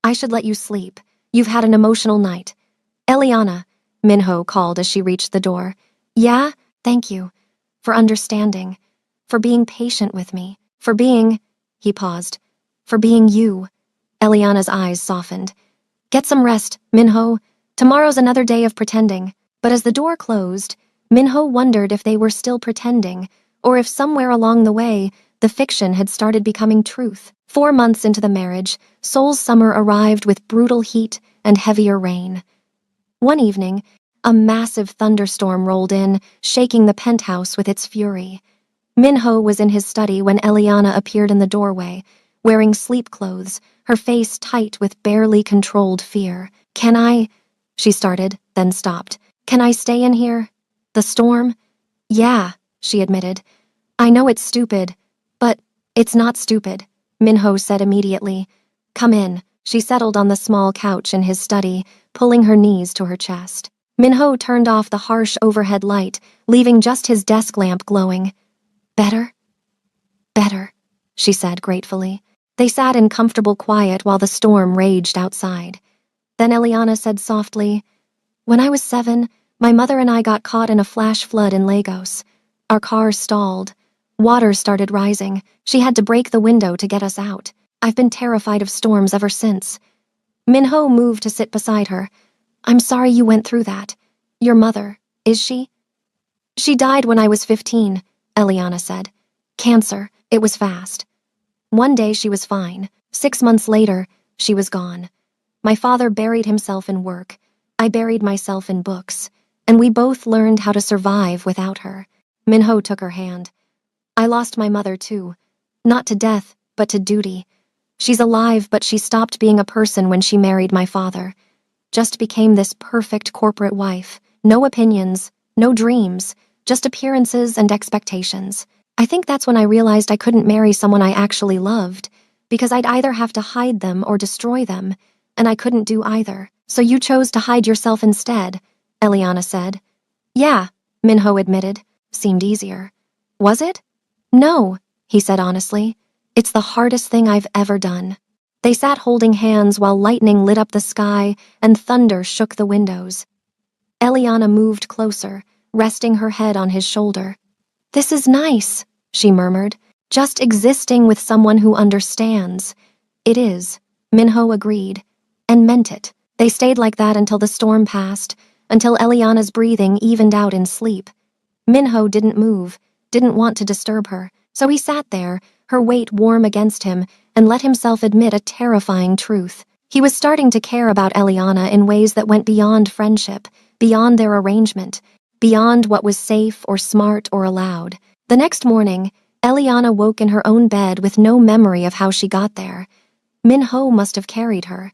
B: I should let you sleep. You've had an emotional night. Eliana, Minho called as she reached the door. Yeah, thank you. For understanding. For being patient with me. For being, he paused. For being you. Eliana's eyes softened. Get some rest, Minho. Tomorrow's another day of pretending. But as the door closed, Minho wondered if they were still pretending, or if somewhere along the way, the fiction had started becoming truth. 4 months into the marriage, Seoul's summer arrived with brutal heat and heavier rain. One evening, a massive thunderstorm rolled in, shaking the penthouse with its fury. Minho was in his study when Eliana appeared in the doorway, wearing sleep clothes, her face tight with barely controlled fear. Can I? She started, then stopped. Can I stay in here? The storm? Yeah, she admitted. I know it's stupid, but it's not stupid, Minho said immediately. Come in. She settled on the small couch in his study, pulling her knees to her chest. Minho turned off the harsh overhead light, leaving just his desk lamp glowing. Better? Better, she said gratefully. They sat in comfortable quiet while the storm raged outside. Then Eliana said softly, When I was 7, my mother and I got caught in a flash flood in Lagos. Our car stalled. Water started rising. She had to break the window to get us out. I've been terrified of storms ever since. Minho moved to sit beside her. I'm sorry you went through that. Your mother, is she? She died when I was 15, Eliana said. Cancer. It was fast. One day she was fine. 6 months later, she was gone. My father buried himself in work. I buried myself in books. And we both learned how to survive without her. Minho took her hand. I lost my mother too. Not to death, but to duty. She's alive, but she stopped being a person when she married my father. Just became this perfect corporate wife. No opinions, no dreams, just appearances and expectations. I think that's when I realized I couldn't marry someone I actually loved, because I'd either have to hide them or destroy them, and I couldn't do either. So you chose to hide yourself instead, Eliana said. Yeah, Minho admitted. Seemed easier. Was it? No, he said honestly. It's the hardest thing I've ever done. They sat holding hands while lightning lit up the sky and thunder shook the windows. Eliana moved closer, resting her head on his shoulder. This is nice, she murmured. Just existing with someone who understands. It is, Minho agreed, and meant it. They stayed like that until the storm passed, until Eliana's breathing evened out in sleep. Minho didn't move, didn't want to disturb her, so he sat there, her weight warm against him, and let himself admit a terrifying truth. He was starting to care about Eliana in ways that went beyond friendship, beyond their arrangement, beyond what was safe or smart or allowed. The next morning, Eliana woke in her own bed with no memory of how she got there. Minho must have carried her.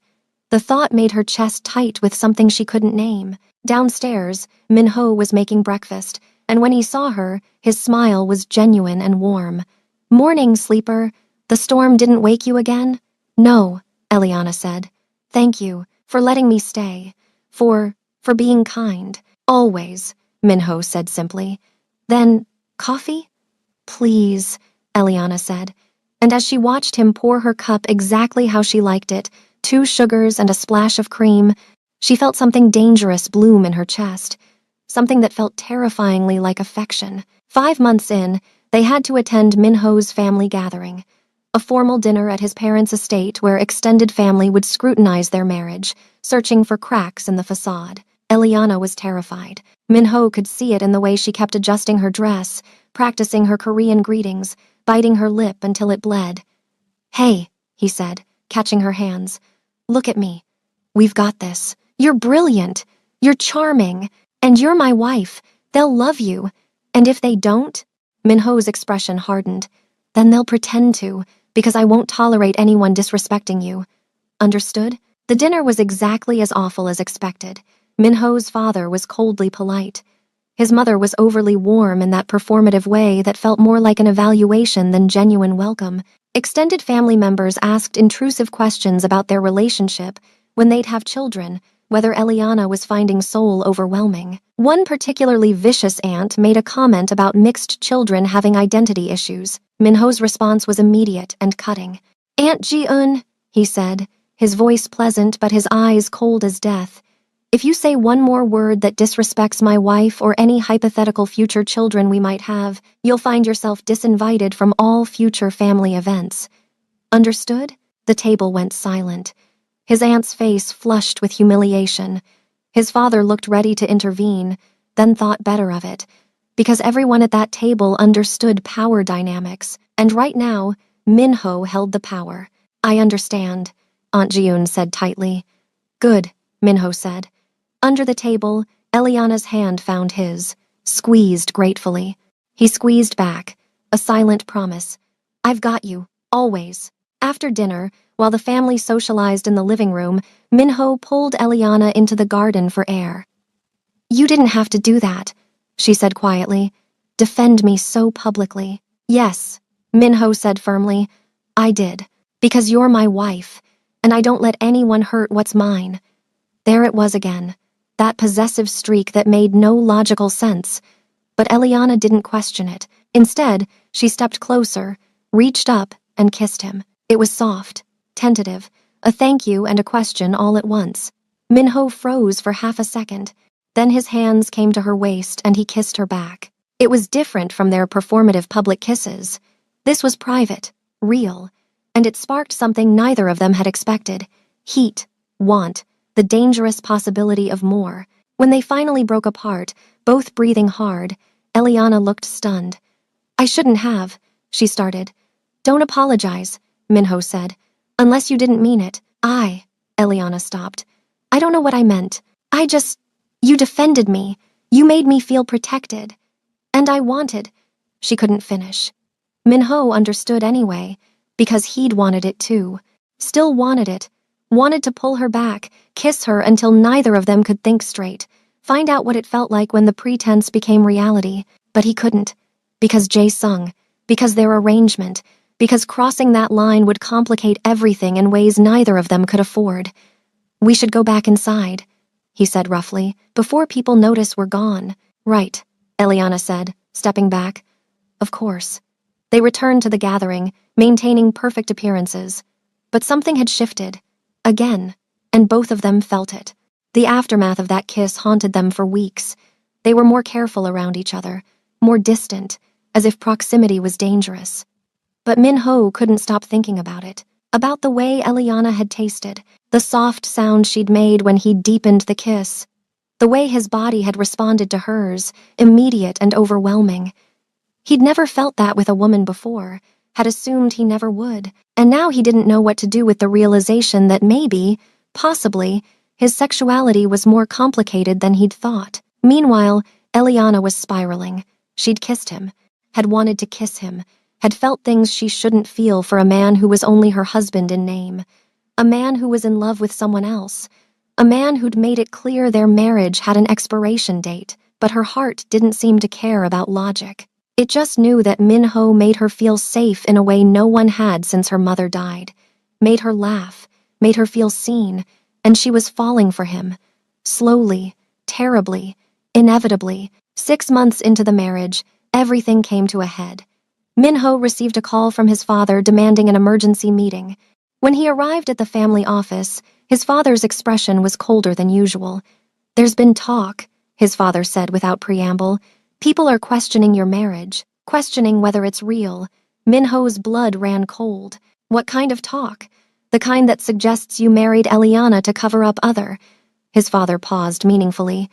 B: The thought made her chest tight with something she couldn't name. Downstairs, Minho was making breakfast, and when he saw her, his smile was genuine and warm. Morning, sleeper. The storm didn't wake you again? No, Eliana said. Thank you, for letting me stay. For being kind. Always, Minho said simply. Then, coffee? Please, Eliana said. And as she watched him pour her cup exactly how she liked it, 2 sugars and a splash of cream, she felt something dangerous bloom in her chest. Something that felt terrifyingly like affection. 5 months in, they had to attend Minho's family gathering, a formal dinner at his parents' estate where extended family would scrutinize their marriage, searching for cracks in the facade. Eliana was terrified. Minho could see it in the way she kept adjusting her dress, practicing her Korean greetings, biting her lip until it bled. "Hey," he said, catching her hands. "Look at me. We've got this. You're brilliant. You're charming. And you're my wife. They'll love you. And if they don't," Minho's expression hardened, "then they'll pretend to, because I won't tolerate anyone disrespecting you. Understood?" The dinner was exactly as awful as expected. Minho's father was coldly polite. His mother was overly warm in that performative way that felt more like an evaluation than genuine welcome. Extended family members asked intrusive questions about their relationship, when they'd have children, whether Eliana was finding Seoul overwhelming. One particularly vicious aunt made a comment about mixed children having identity issues. Minho's response was immediate and cutting. "Aunt Ji-eun," he said, his voice pleasant but his eyes cold as death, "if you say one more word that disrespects my wife or any hypothetical future children we might have, you'll find yourself disinvited from all future family events. Understood?" The table went silent. His aunt's face flushed with humiliation. His father looked ready to intervene, then thought better of it, because everyone at that table understood power dynamics, and right now, Minho held the power. "I understand," Aunt Ji-eun said tightly. "Good," Minho said. Under the table, Eliana's hand found his, squeezed gratefully. He squeezed back, a silent promise. "I've got you, always." After dinner, while the family socialized in the living room, Minho pulled Eliana into the garden for air. "You didn't have to do that," she said quietly. "Defend me so publicly." "Yes," Minho said firmly. "I did. Because you're my wife, and I don't let anyone hurt what's mine." There it was again, that possessive streak that made no logical sense. But Eliana didn't question it. Instead, she stepped closer, reached up, and kissed him. It was soft, tentative, a thank you and a question all at once. Minho froze for half a second. Then his hands came to her waist and he kissed her back. It was different from their performative public kisses. This was private, real, and it sparked something neither of them had expected. Heat, want, the dangerous possibility of more. When they finally broke apart, both breathing hard, Eliana looked stunned. "I shouldn't have," she started. "Don't apologize," Minho said. "Unless you didn't mean it." Eliana stopped. "I don't know what I meant. You defended me. You made me feel protected. And I wanted." She couldn't finish. Minho understood anyway, because he'd wanted it too. Still wanted it. Wanted to pull her back, kiss her until neither of them could think straight, find out what it felt like when the pretense became reality. But he couldn't. Because Jae-sung, because their arrangement, because crossing that line would complicate everything in ways neither of them could afford. "We should go back inside," he said roughly, "before people notice we're gone." "Right," Eliana said, stepping back. "Of course." They returned to the gathering, maintaining perfect appearances. But something had shifted. Again, and both of them felt it. The aftermath of that kiss haunted them for weeks. They were more careful around each other, more distant, as if proximity was dangerous. But Minho couldn't stop thinking about it, about the way Eliana had tasted, the soft sound she'd made when he deepened the kiss, the way his body had responded to hers, immediate and overwhelming. He'd never felt that with a woman before, had assumed he never would, and now he didn't know what to do with the realization that maybe, possibly, his sexuality was more complicated than he'd thought. Meanwhile, Eliana was spiraling. She'd kissed him, had wanted to kiss him, had felt things she shouldn't feel for a man who was only her husband in name, a man who was in love with someone else, a man who'd made it clear their marriage had an expiration date, but her heart didn't seem to care about logic. It just knew that Minho made her feel safe in a way no one had since her mother died, made her laugh, made her feel seen, and she was falling for him. Slowly, terribly, inevitably, 6 months into the marriage, everything came to a head. Minho received a call from his father demanding an emergency meeting. When he arrived at the family office, his father's expression was colder than usual. "There's been talk," his father said without preamble. "People are questioning your marriage, questioning whether it's real." Minho's blood ran cold. "What kind of talk? The kind that suggests you married Eliana to cover up other." His father paused meaningfully.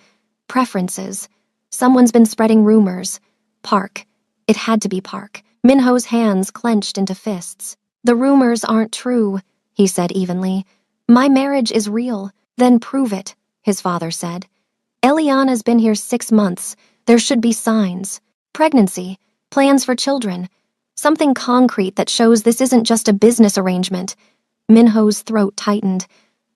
B: "Preferences. Someone's been spreading rumors. Park. It had to be Park. Minho's hands clenched into fists. The rumors aren't true, he said evenly. My marriage is real. Then prove it, his father said. Eliana's been here 6 months. There should be signs. Pregnancy. Plans for children. Something concrete that shows this isn't just a business arrangement. Minho's throat tightened.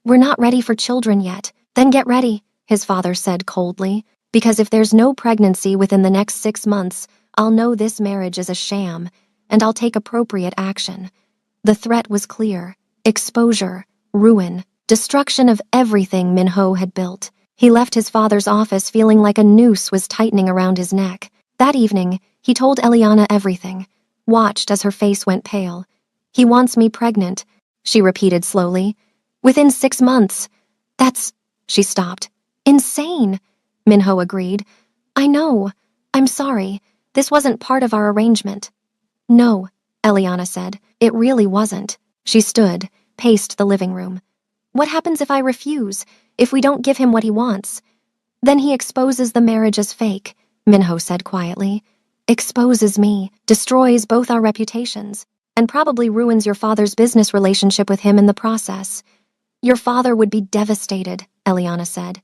B: We're not ready for children yet. Then get ready, his father said coldly. Because if there's no pregnancy within the next 6 months, I'll know this marriage is a sham, and I'll take appropriate action. The threat was clear. Exposure, ruin, destruction of everything Minho had built. He left his father's office feeling like a noose was tightening around his neck. That evening, he told Eliana everything, watched as her face went pale. He wants me pregnant, she repeated slowly. Within 6 months. She stopped. Insane, Minho agreed. I know. I'm sorry. This wasn't part of our arrangement. No, Eliana said. It really wasn't. She stood, paced the living room. What happens if I refuse, if we don't give him what he wants? Then he exposes the marriage as fake, Minho said quietly. Exposes me, destroys both our reputations, and probably ruins your father's business relationship with him in the process. Your father would be devastated, Eliana said.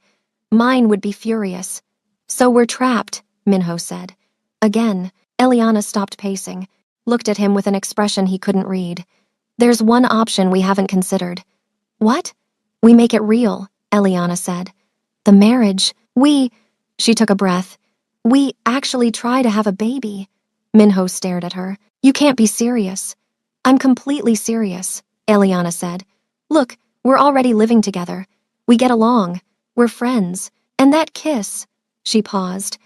B: Mine would be furious. So we're trapped, Minho said. Again, Eliana stopped pacing, looked at him with an expression he couldn't read. There's one option we haven't considered. What? We make it real, Eliana said. The marriage, she took a breath. We actually try to have a baby. Minho stared at her. You can't be serious. I'm completely serious, Eliana said. Look, we're already living together. We get along. We're friends. And that kiss, she paused.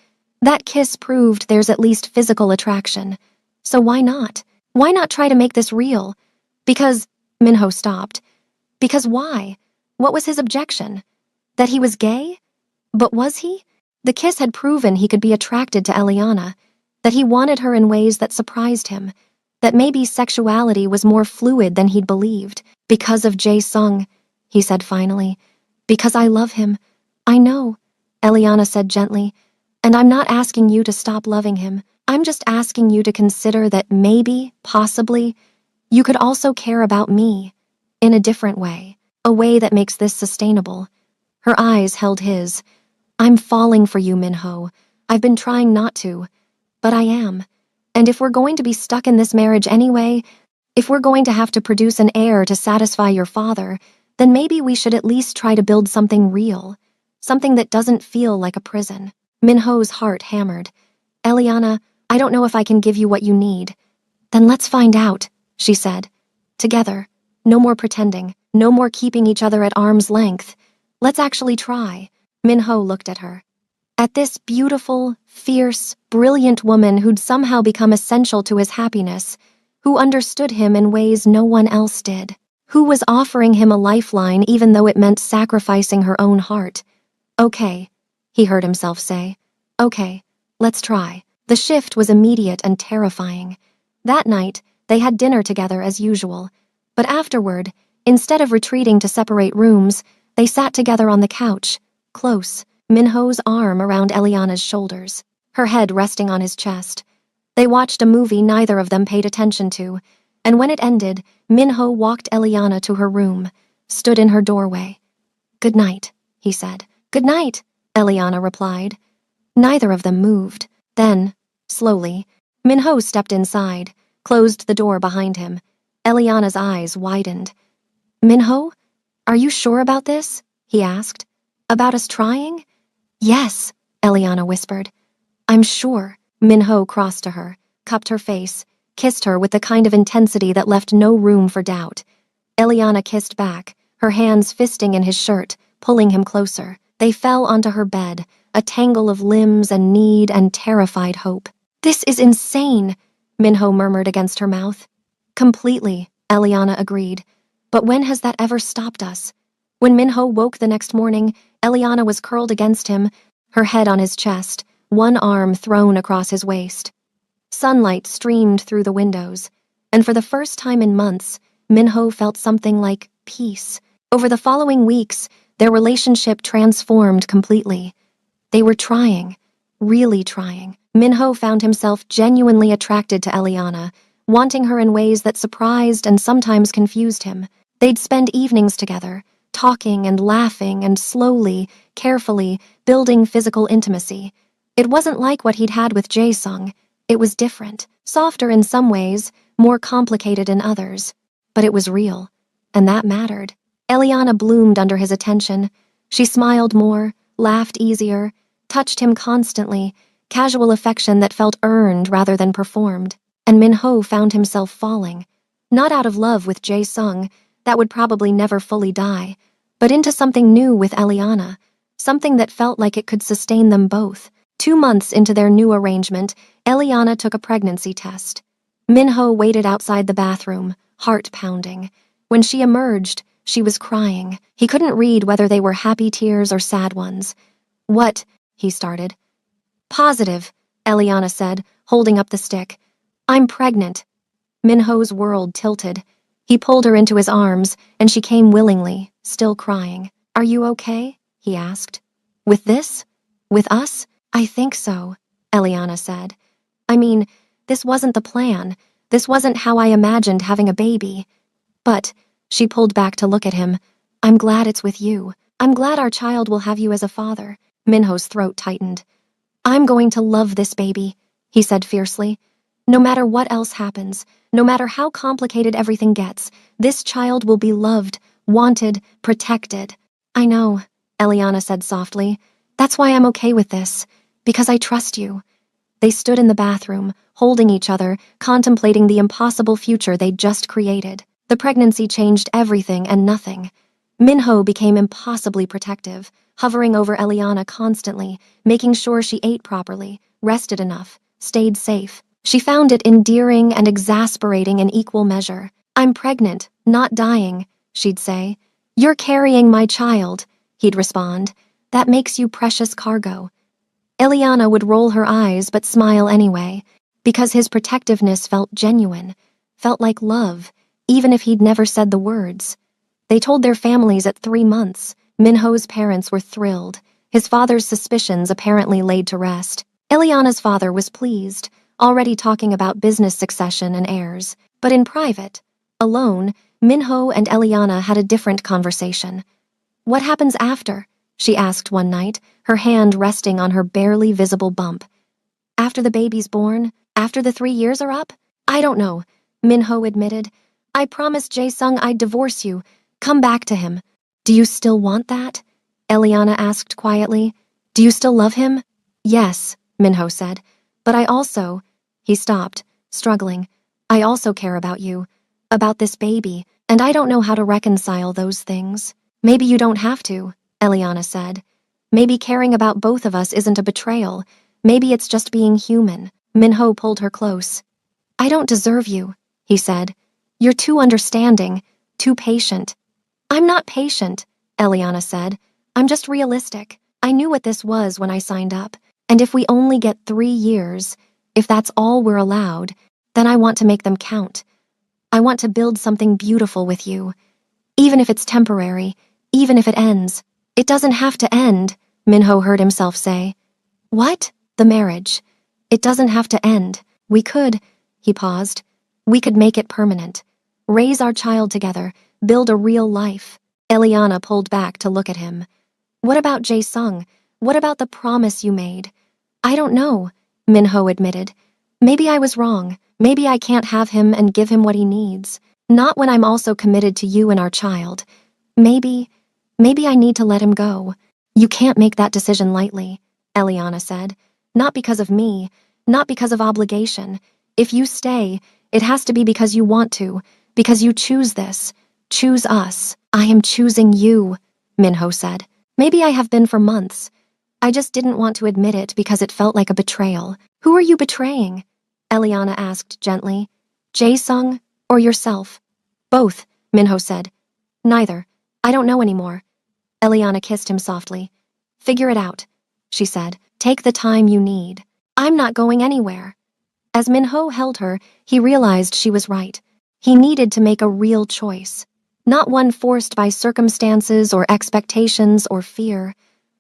B: That kiss proved there's at least physical attraction. So why not? Why not try to make this real? Because, Minho stopped. Because why? What was his objection? That he was gay? But was he? The kiss had proven he could be attracted to Eliana, that he wanted her in ways that surprised him, that maybe sexuality was more fluid than he'd believed. Because of Jae Sung, he said finally. Because I love him. I know, Eliana said gently, and I'm not asking you to stop loving him. I'm just asking you to consider that maybe, possibly, you could also care about me, in a different way, a way that makes this sustainable. Her eyes held his. I'm falling for you, Minho. I've been trying not to, but I am. And if we're going to be stuck in this marriage anyway, if we're going to have to produce an heir to satisfy your father, then maybe we should at least try to build something real, something that doesn't feel like a prison. Minho's heart hammered. Eliana, I don't know if I can give you what you need. Then let's find out, she said. Together. No more pretending. No more keeping each other at arm's length. Let's actually try. Minho looked at her. At this beautiful, fierce, brilliant woman who'd somehow become essential to his happiness, who understood him in ways no one else did, who was offering him a lifeline even though it meant sacrificing her own heart. Okay, he heard himself say. Okay, let's try. The shift was immediate and terrifying. That night, they had dinner together as usual, but afterward, instead of retreating to separate rooms, they sat together on the couch, close, Minho's arm around Eliana's shoulders, her head resting on his chest. They watched a movie neither of them paid attention to, and when it ended, Minho walked Eliana to her room, stood in her doorway. Good night, he said. Good night, Eliana replied. Neither of them moved. Then, slowly, Minho stepped inside, closed the door behind him. Eliana's eyes widened. Minho, are you sure about this? He asked. About us trying? Yes, Eliana whispered. I'm sure. Minho crossed to her, cupped her face, kissed her with the kind of intensity that left no room for doubt. Eliana kissed back, her hands fisting in his shirt, pulling him closer. They fell onto her bed, a tangle of limbs and need and terrified hope. This is insane, Minho murmured against her mouth. Completely, Eliana agreed. But when has that ever stopped us? When Minho woke the next morning, Eliana was curled against him, her head on his chest, one arm thrown across his waist. Sunlight streamed through the windows, and for the first time in months, Minho felt something like peace. Over the following weeks, their relationship transformed completely. They were trying, really trying. Minho found himself genuinely attracted to Eliana, wanting her in ways that surprised and sometimes confused him. They'd spend evenings together, talking and laughing and slowly, carefully, building physical intimacy. It wasn't like what he'd had with Jae-sung. It was different, softer in some ways, more complicated in others. But it was real, and that mattered. Eliana bloomed under his attention. She smiled more, laughed easier, touched him constantly, casual affection that felt earned rather than performed. And Minho found himself falling, not out of love with Jae-sung, that would probably never fully die, but into something new with Eliana, something that felt like it could sustain them both. 2 months into their new arrangement, Eliana took a pregnancy test. Minho waited outside the bathroom, heart pounding. When she emerged, she was crying. He couldn't read whether they were happy tears or sad ones. "What?" he started. "Positive," Eliana said, holding up the stick. "I'm pregnant." Minho's world tilted. He pulled her into his arms, and she came willingly, still crying. "Are you okay?" he asked. "With this? With us?" "I think so," Eliana said. "I mean, this wasn't the plan. This wasn't how I imagined having a baby. But," she pulled back to look at him, "I'm glad it's with you. I'm glad our child will have you as a father." Minho's throat tightened. "I'm going to love this baby," he said fiercely. "No matter what else happens, no matter how complicated everything gets, this child will be loved, wanted, protected." "I know," Eliana said softly. "That's why I'm okay with this. Because I trust you." They stood in the bathroom, holding each other, contemplating the impossible future they'd just created. The pregnancy changed everything and nothing. Minho became impossibly protective, hovering over Eliana constantly, making sure she ate properly, rested enough, stayed safe. She found it endearing and exasperating in equal measure. "I'm pregnant, not dying," she'd say. "You're carrying my child," he'd respond. "That makes you precious cargo." Eliana would roll her eyes but smile anyway, because his protectiveness felt genuine, felt like love, even if he'd never said the words. They told their families at 3 months. Minho's parents were thrilled, his father's suspicions apparently laid to rest. Eliana's father was pleased, already talking about business succession and heirs. But in private, alone, Minho and Eliana had a different conversation. "What happens after?" she asked one night, her hand resting on her barely visible bump. "After the baby's born? After the 3 years are up?" "I don't know," Minho admitted. "I promised Jae-sung I'd divorce you, come back to him." "Do you still want that?" Eliana asked quietly. "Do you still love him?" "Yes," Minho said. "But I also—" He stopped, struggling. "I also care about you, about this baby, and I don't know how to reconcile those things." "Maybe you don't have to," Eliana said. "Maybe caring about both of us isn't a betrayal. Maybe it's just being human." Minho pulled her close. "I don't deserve you," he said. "You're too understanding, too patient." "I'm not patient," Eliana said. "I'm just realistic. I knew what this was when I signed up. And if we only get 3 years, if that's all we're allowed, then I want to make them count. I want to build something beautiful with you. Even if it's temporary, even if it ends." "It doesn't have to end," Minho heard himself say. "What?" "The marriage. It doesn't have to end. We could," he paused, "we could make it permanent. Raise our child together, build a real life." Eliana pulled back to look at him. "What about Jae-sung? What about the promise you made?" "I don't know," Minho admitted. "Maybe I was wrong. Maybe I can't have him and give him what he needs. Not when I'm also committed to you and our child. Maybe I need to let him go." "You can't make that decision lightly," Eliana said. "Not because of me, not because of obligation. If you stay, it has to be because you want to, because you choose this. Choose us." "I am choosing you," Minho said. "Maybe I have been for months. I just didn't want to admit it because it felt like a betrayal." "Who are you betraying?" Eliana asked gently. "Jae-sung or yourself?" "Both," Minho said. "Neither. I don't know anymore." Eliana kissed him softly. "Figure it out," she said. "Take the time you need." "I'm not going anywhere." As Minho held her, he realized she was right. He needed to make a real choice. Not one forced by circumstances or expectations or fear.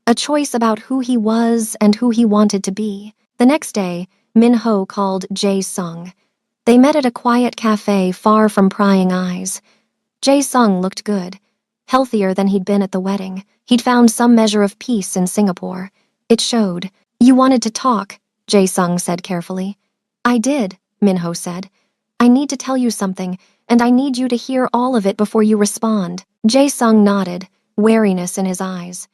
B: A choice about who he was and who he wanted to be. The next day, Min-ho called Jae-sung. They met at a quiet cafe far from prying eyes. Jae-sung looked good, healthier than he'd been at the wedding. He'd found some measure of peace in Singapore. It showed. "You wanted to talk," Jae-sung said carefully. "I did," Min-ho said. "I need to tell you something, and I need you to hear all of it before you respond." Jae-sung nodded, wariness in his eyes.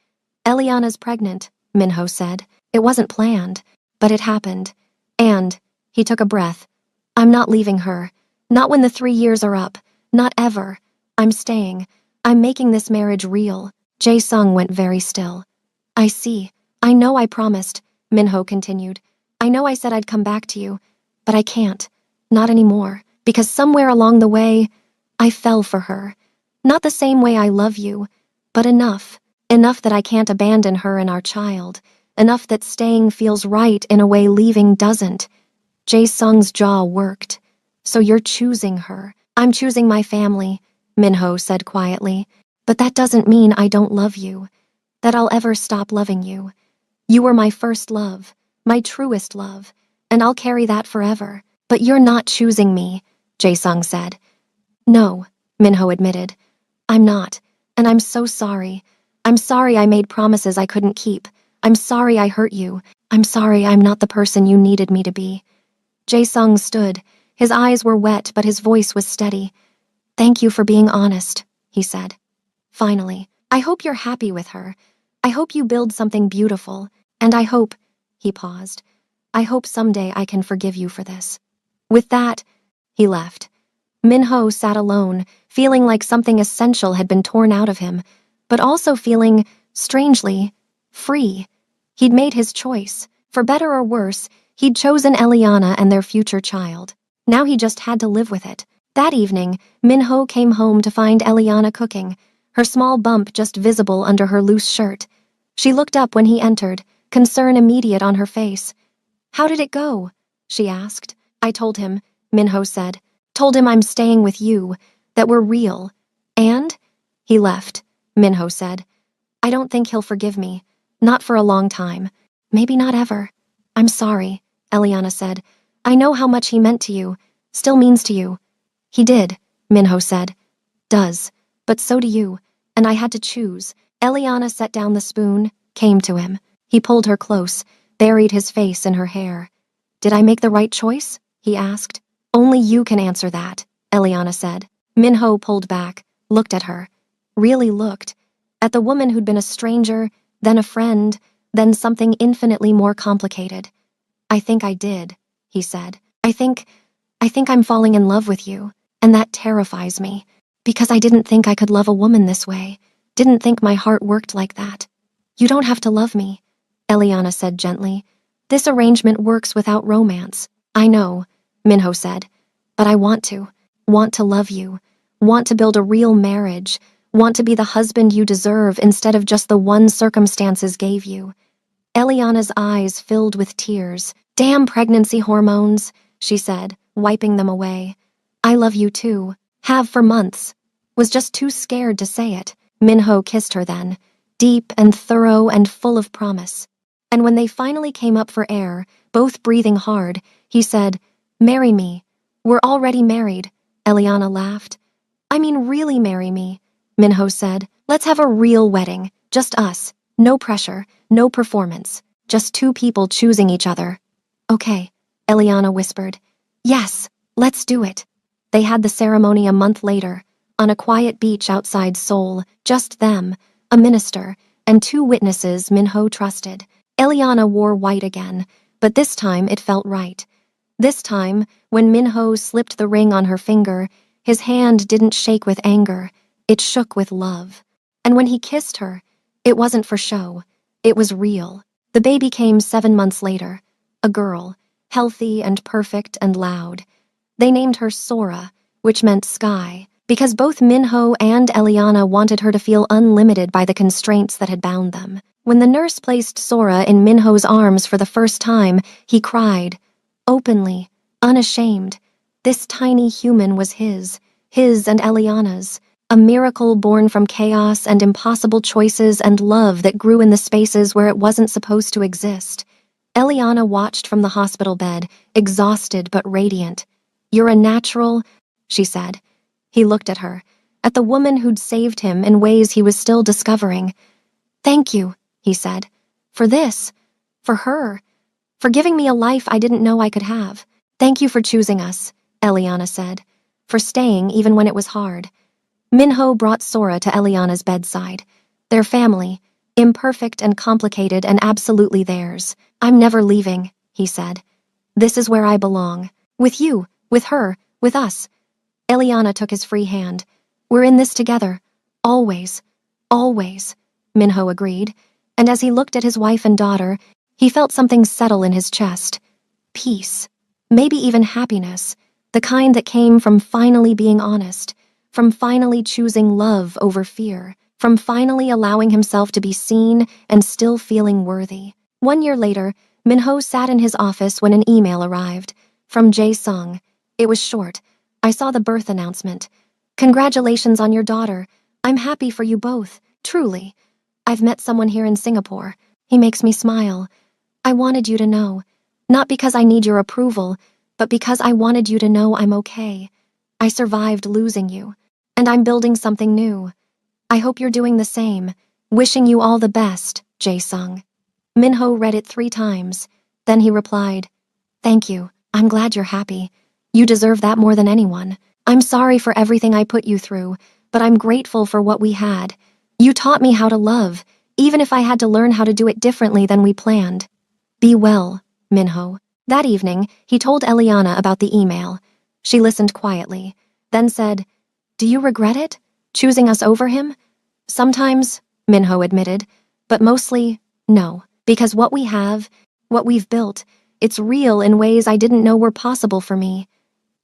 B: "Eliana's pregnant," Min-ho said. "It wasn't planned, but it happened. And," he took a breath, "I'm not leaving her. Not when the 3 years are up. Not ever. I'm staying. I'm making this marriage real." Jae-sung went very still. "I see. I know I promised," Min-ho continued. "I know I said I'd come back to you, but I can't. Not anymore. Because somewhere along the way, I fell for her. Not the same way I love you, but enough. Enough that I can't abandon her and our child. Enough that staying feels right in a way leaving doesn't." Jae-sung's jaw worked. "So you're choosing her." "I'm choosing my family," Min-ho said quietly. "But that doesn't mean I don't love you. That I'll ever stop loving you. You were my first love, my truest love, and I'll carry that forever. But you're not choosing me," Jae-sung said. "No," Min-ho admitted. "I'm not, and I'm so sorry. I'm sorry I made promises I couldn't keep. I'm sorry I hurt you. I'm sorry I'm not the person you needed me to be." Jae-sung stood. His eyes were wet, but his voice was steady. "Thank you for being honest," he said. "Finally, I hope you're happy with her. I hope you build something beautiful. And I hope," he paused, "I hope someday I can forgive you for this." With that, he left. Min-ho sat alone, feeling like something essential had been torn out of him, but also feeling, strangely, free. He'd made his choice. For better or worse, he'd chosen Eliana and their future child. Now he just had to live with it. That evening, Min-ho came home to find Eliana cooking, her small bump just visible under her loose shirt. She looked up when he entered, concern immediate on her face. "How did it go?" she asked. "I told him," Min-ho said. "Told him I'm staying with you, that we're real. And?" "He left," Min-ho said. "I don't think he'll forgive me. Not for a long time. Maybe not ever." "I'm sorry," Eliana said. "I know how much he meant to you, still means to you." "He did," Min-ho said. "Does. But so do you. And I had to choose." Eliana set down the spoon, came to him. He pulled her close, buried his face in her hair. "Did I make the right choice?" he asked. "Only you can answer that," Eliana said. Min-ho pulled back, looked at her. Really looked. At the woman who'd been a stranger, then a friend, then something infinitely more complicated. "I think I did," he said. I think I'm falling in love with you, and that terrifies me, because I didn't think I could love a woman this way, didn't think my heart worked like that." "You don't have to love me," Eliana said gently. "This arrangement works without romance." "I know," Min-ho said, "but I want to love you, want to build a real marriage, want to be the husband you deserve instead of just the one circumstances gave you." Eliana's eyes filled with tears. "Damn pregnancy hormones," she said, wiping them away. "I love you too. Have for months. Was just too scared to say it." Min-ho kissed her then, deep and thorough and full of promise. And when they finally came up for air, both breathing hard, he said, "Marry me. We're already married." Eliana laughed. "I mean really marry me," Min-ho said. "Let's have a real wedding. Just us. No pressure, no performance. Just two people choosing each other." "Okay," Eliana whispered. "Yes, let's do it." They had the ceremony a month later, on a quiet beach outside Seoul, just them, a minister, and 2 witnesses Min-ho trusted. Eliana wore white again, but this time it felt right. This time, when Min-ho slipped the ring on her finger, his hand didn't shake with anger, it shook with love. And when he kissed her, it wasn't for show, it was real. The baby came 7 months later, a girl, healthy and perfect and loud. They named her Sora, which meant sky, because both Min-ho and Eliana wanted her to feel unlimited by the constraints that had bound them. When the nurse placed Sora in Min-ho's arms for the first time, he cried, openly, unashamed. This tiny human was his and Eliana's. A miracle born from chaos and impossible choices and love that grew in the spaces where it wasn't supposed to exist. Eliana watched from the hospital bed, exhausted but radiant. "You're a natural," she said. He looked at her, at the woman who'd saved him in ways he was still discovering. "Thank you," he said. "For this. For her. For giving me a life I didn't know I could have. Thank you for choosing us," Eliana said. "For staying even when it was hard." Minho brought Sora to Eliana's bedside. Their family, imperfect and complicated and absolutely theirs. "I'm never leaving," he said. "This is where I belong. With you, with her, with us." Eliana took his free hand. "We're in this together. Always. Always," Minho agreed, and as he looked at his wife and daughter, he felt something settle in his chest. Peace. Maybe even happiness. The kind that came from finally being honest, from finally choosing love over fear, from finally allowing himself to be seen and still feeling worthy. 1 year later, Minho sat in his office when an email arrived. From Jae Sung. It was short. "I saw the birth announcement. Congratulations on your daughter. I'm happy for you both, truly. I've met someone here in Singapore. He makes me smile. I wanted you to know. Not because I need your approval, but because I wanted you to know I'm okay. I survived losing you, and I'm building something new. I hope you're doing the same. Wishing you all the best, Jae Sung." Minho read it 3 times. Then he replied, "Thank you. I'm glad you're happy. You deserve that more than anyone. I'm sorry for everything I put you through, but I'm grateful for what we had. You taught me how to love, even if I had to learn how to do it differently than we planned. Be well, Minho." That evening, he told Eliana about the email. She listened quietly, then said, "Do you regret it? Choosing us over him?" "Sometimes," Minho admitted, "but mostly, no. Because what we have, what we've built, it's real in ways I didn't know were possible for me.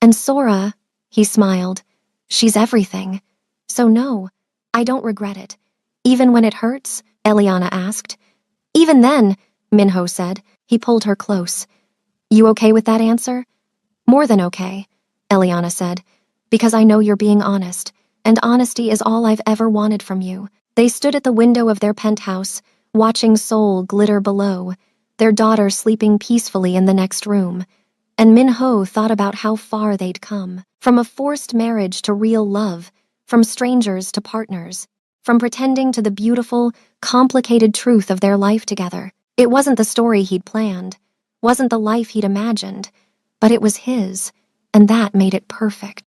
B: And Sora," he smiled, "she's everything. So no, I don't regret it." "Even when it hurts?" Eliana asked. "Even then," Minho said. He pulled her close. "You okay with that answer?" "More than okay," Eliana said, "because I know you're being honest, and honesty is all I've ever wanted from you." They stood at the window of their penthouse, watching Seoul glitter below, their daughter sleeping peacefully in the next room. And Minho thought about how far they'd come. From a forced marriage to real love, from strangers to partners, from pretending to the beautiful, complicated truth of their life together. It wasn't the story he'd planned, wasn't the life he'd imagined, but it was his, and that made it perfect.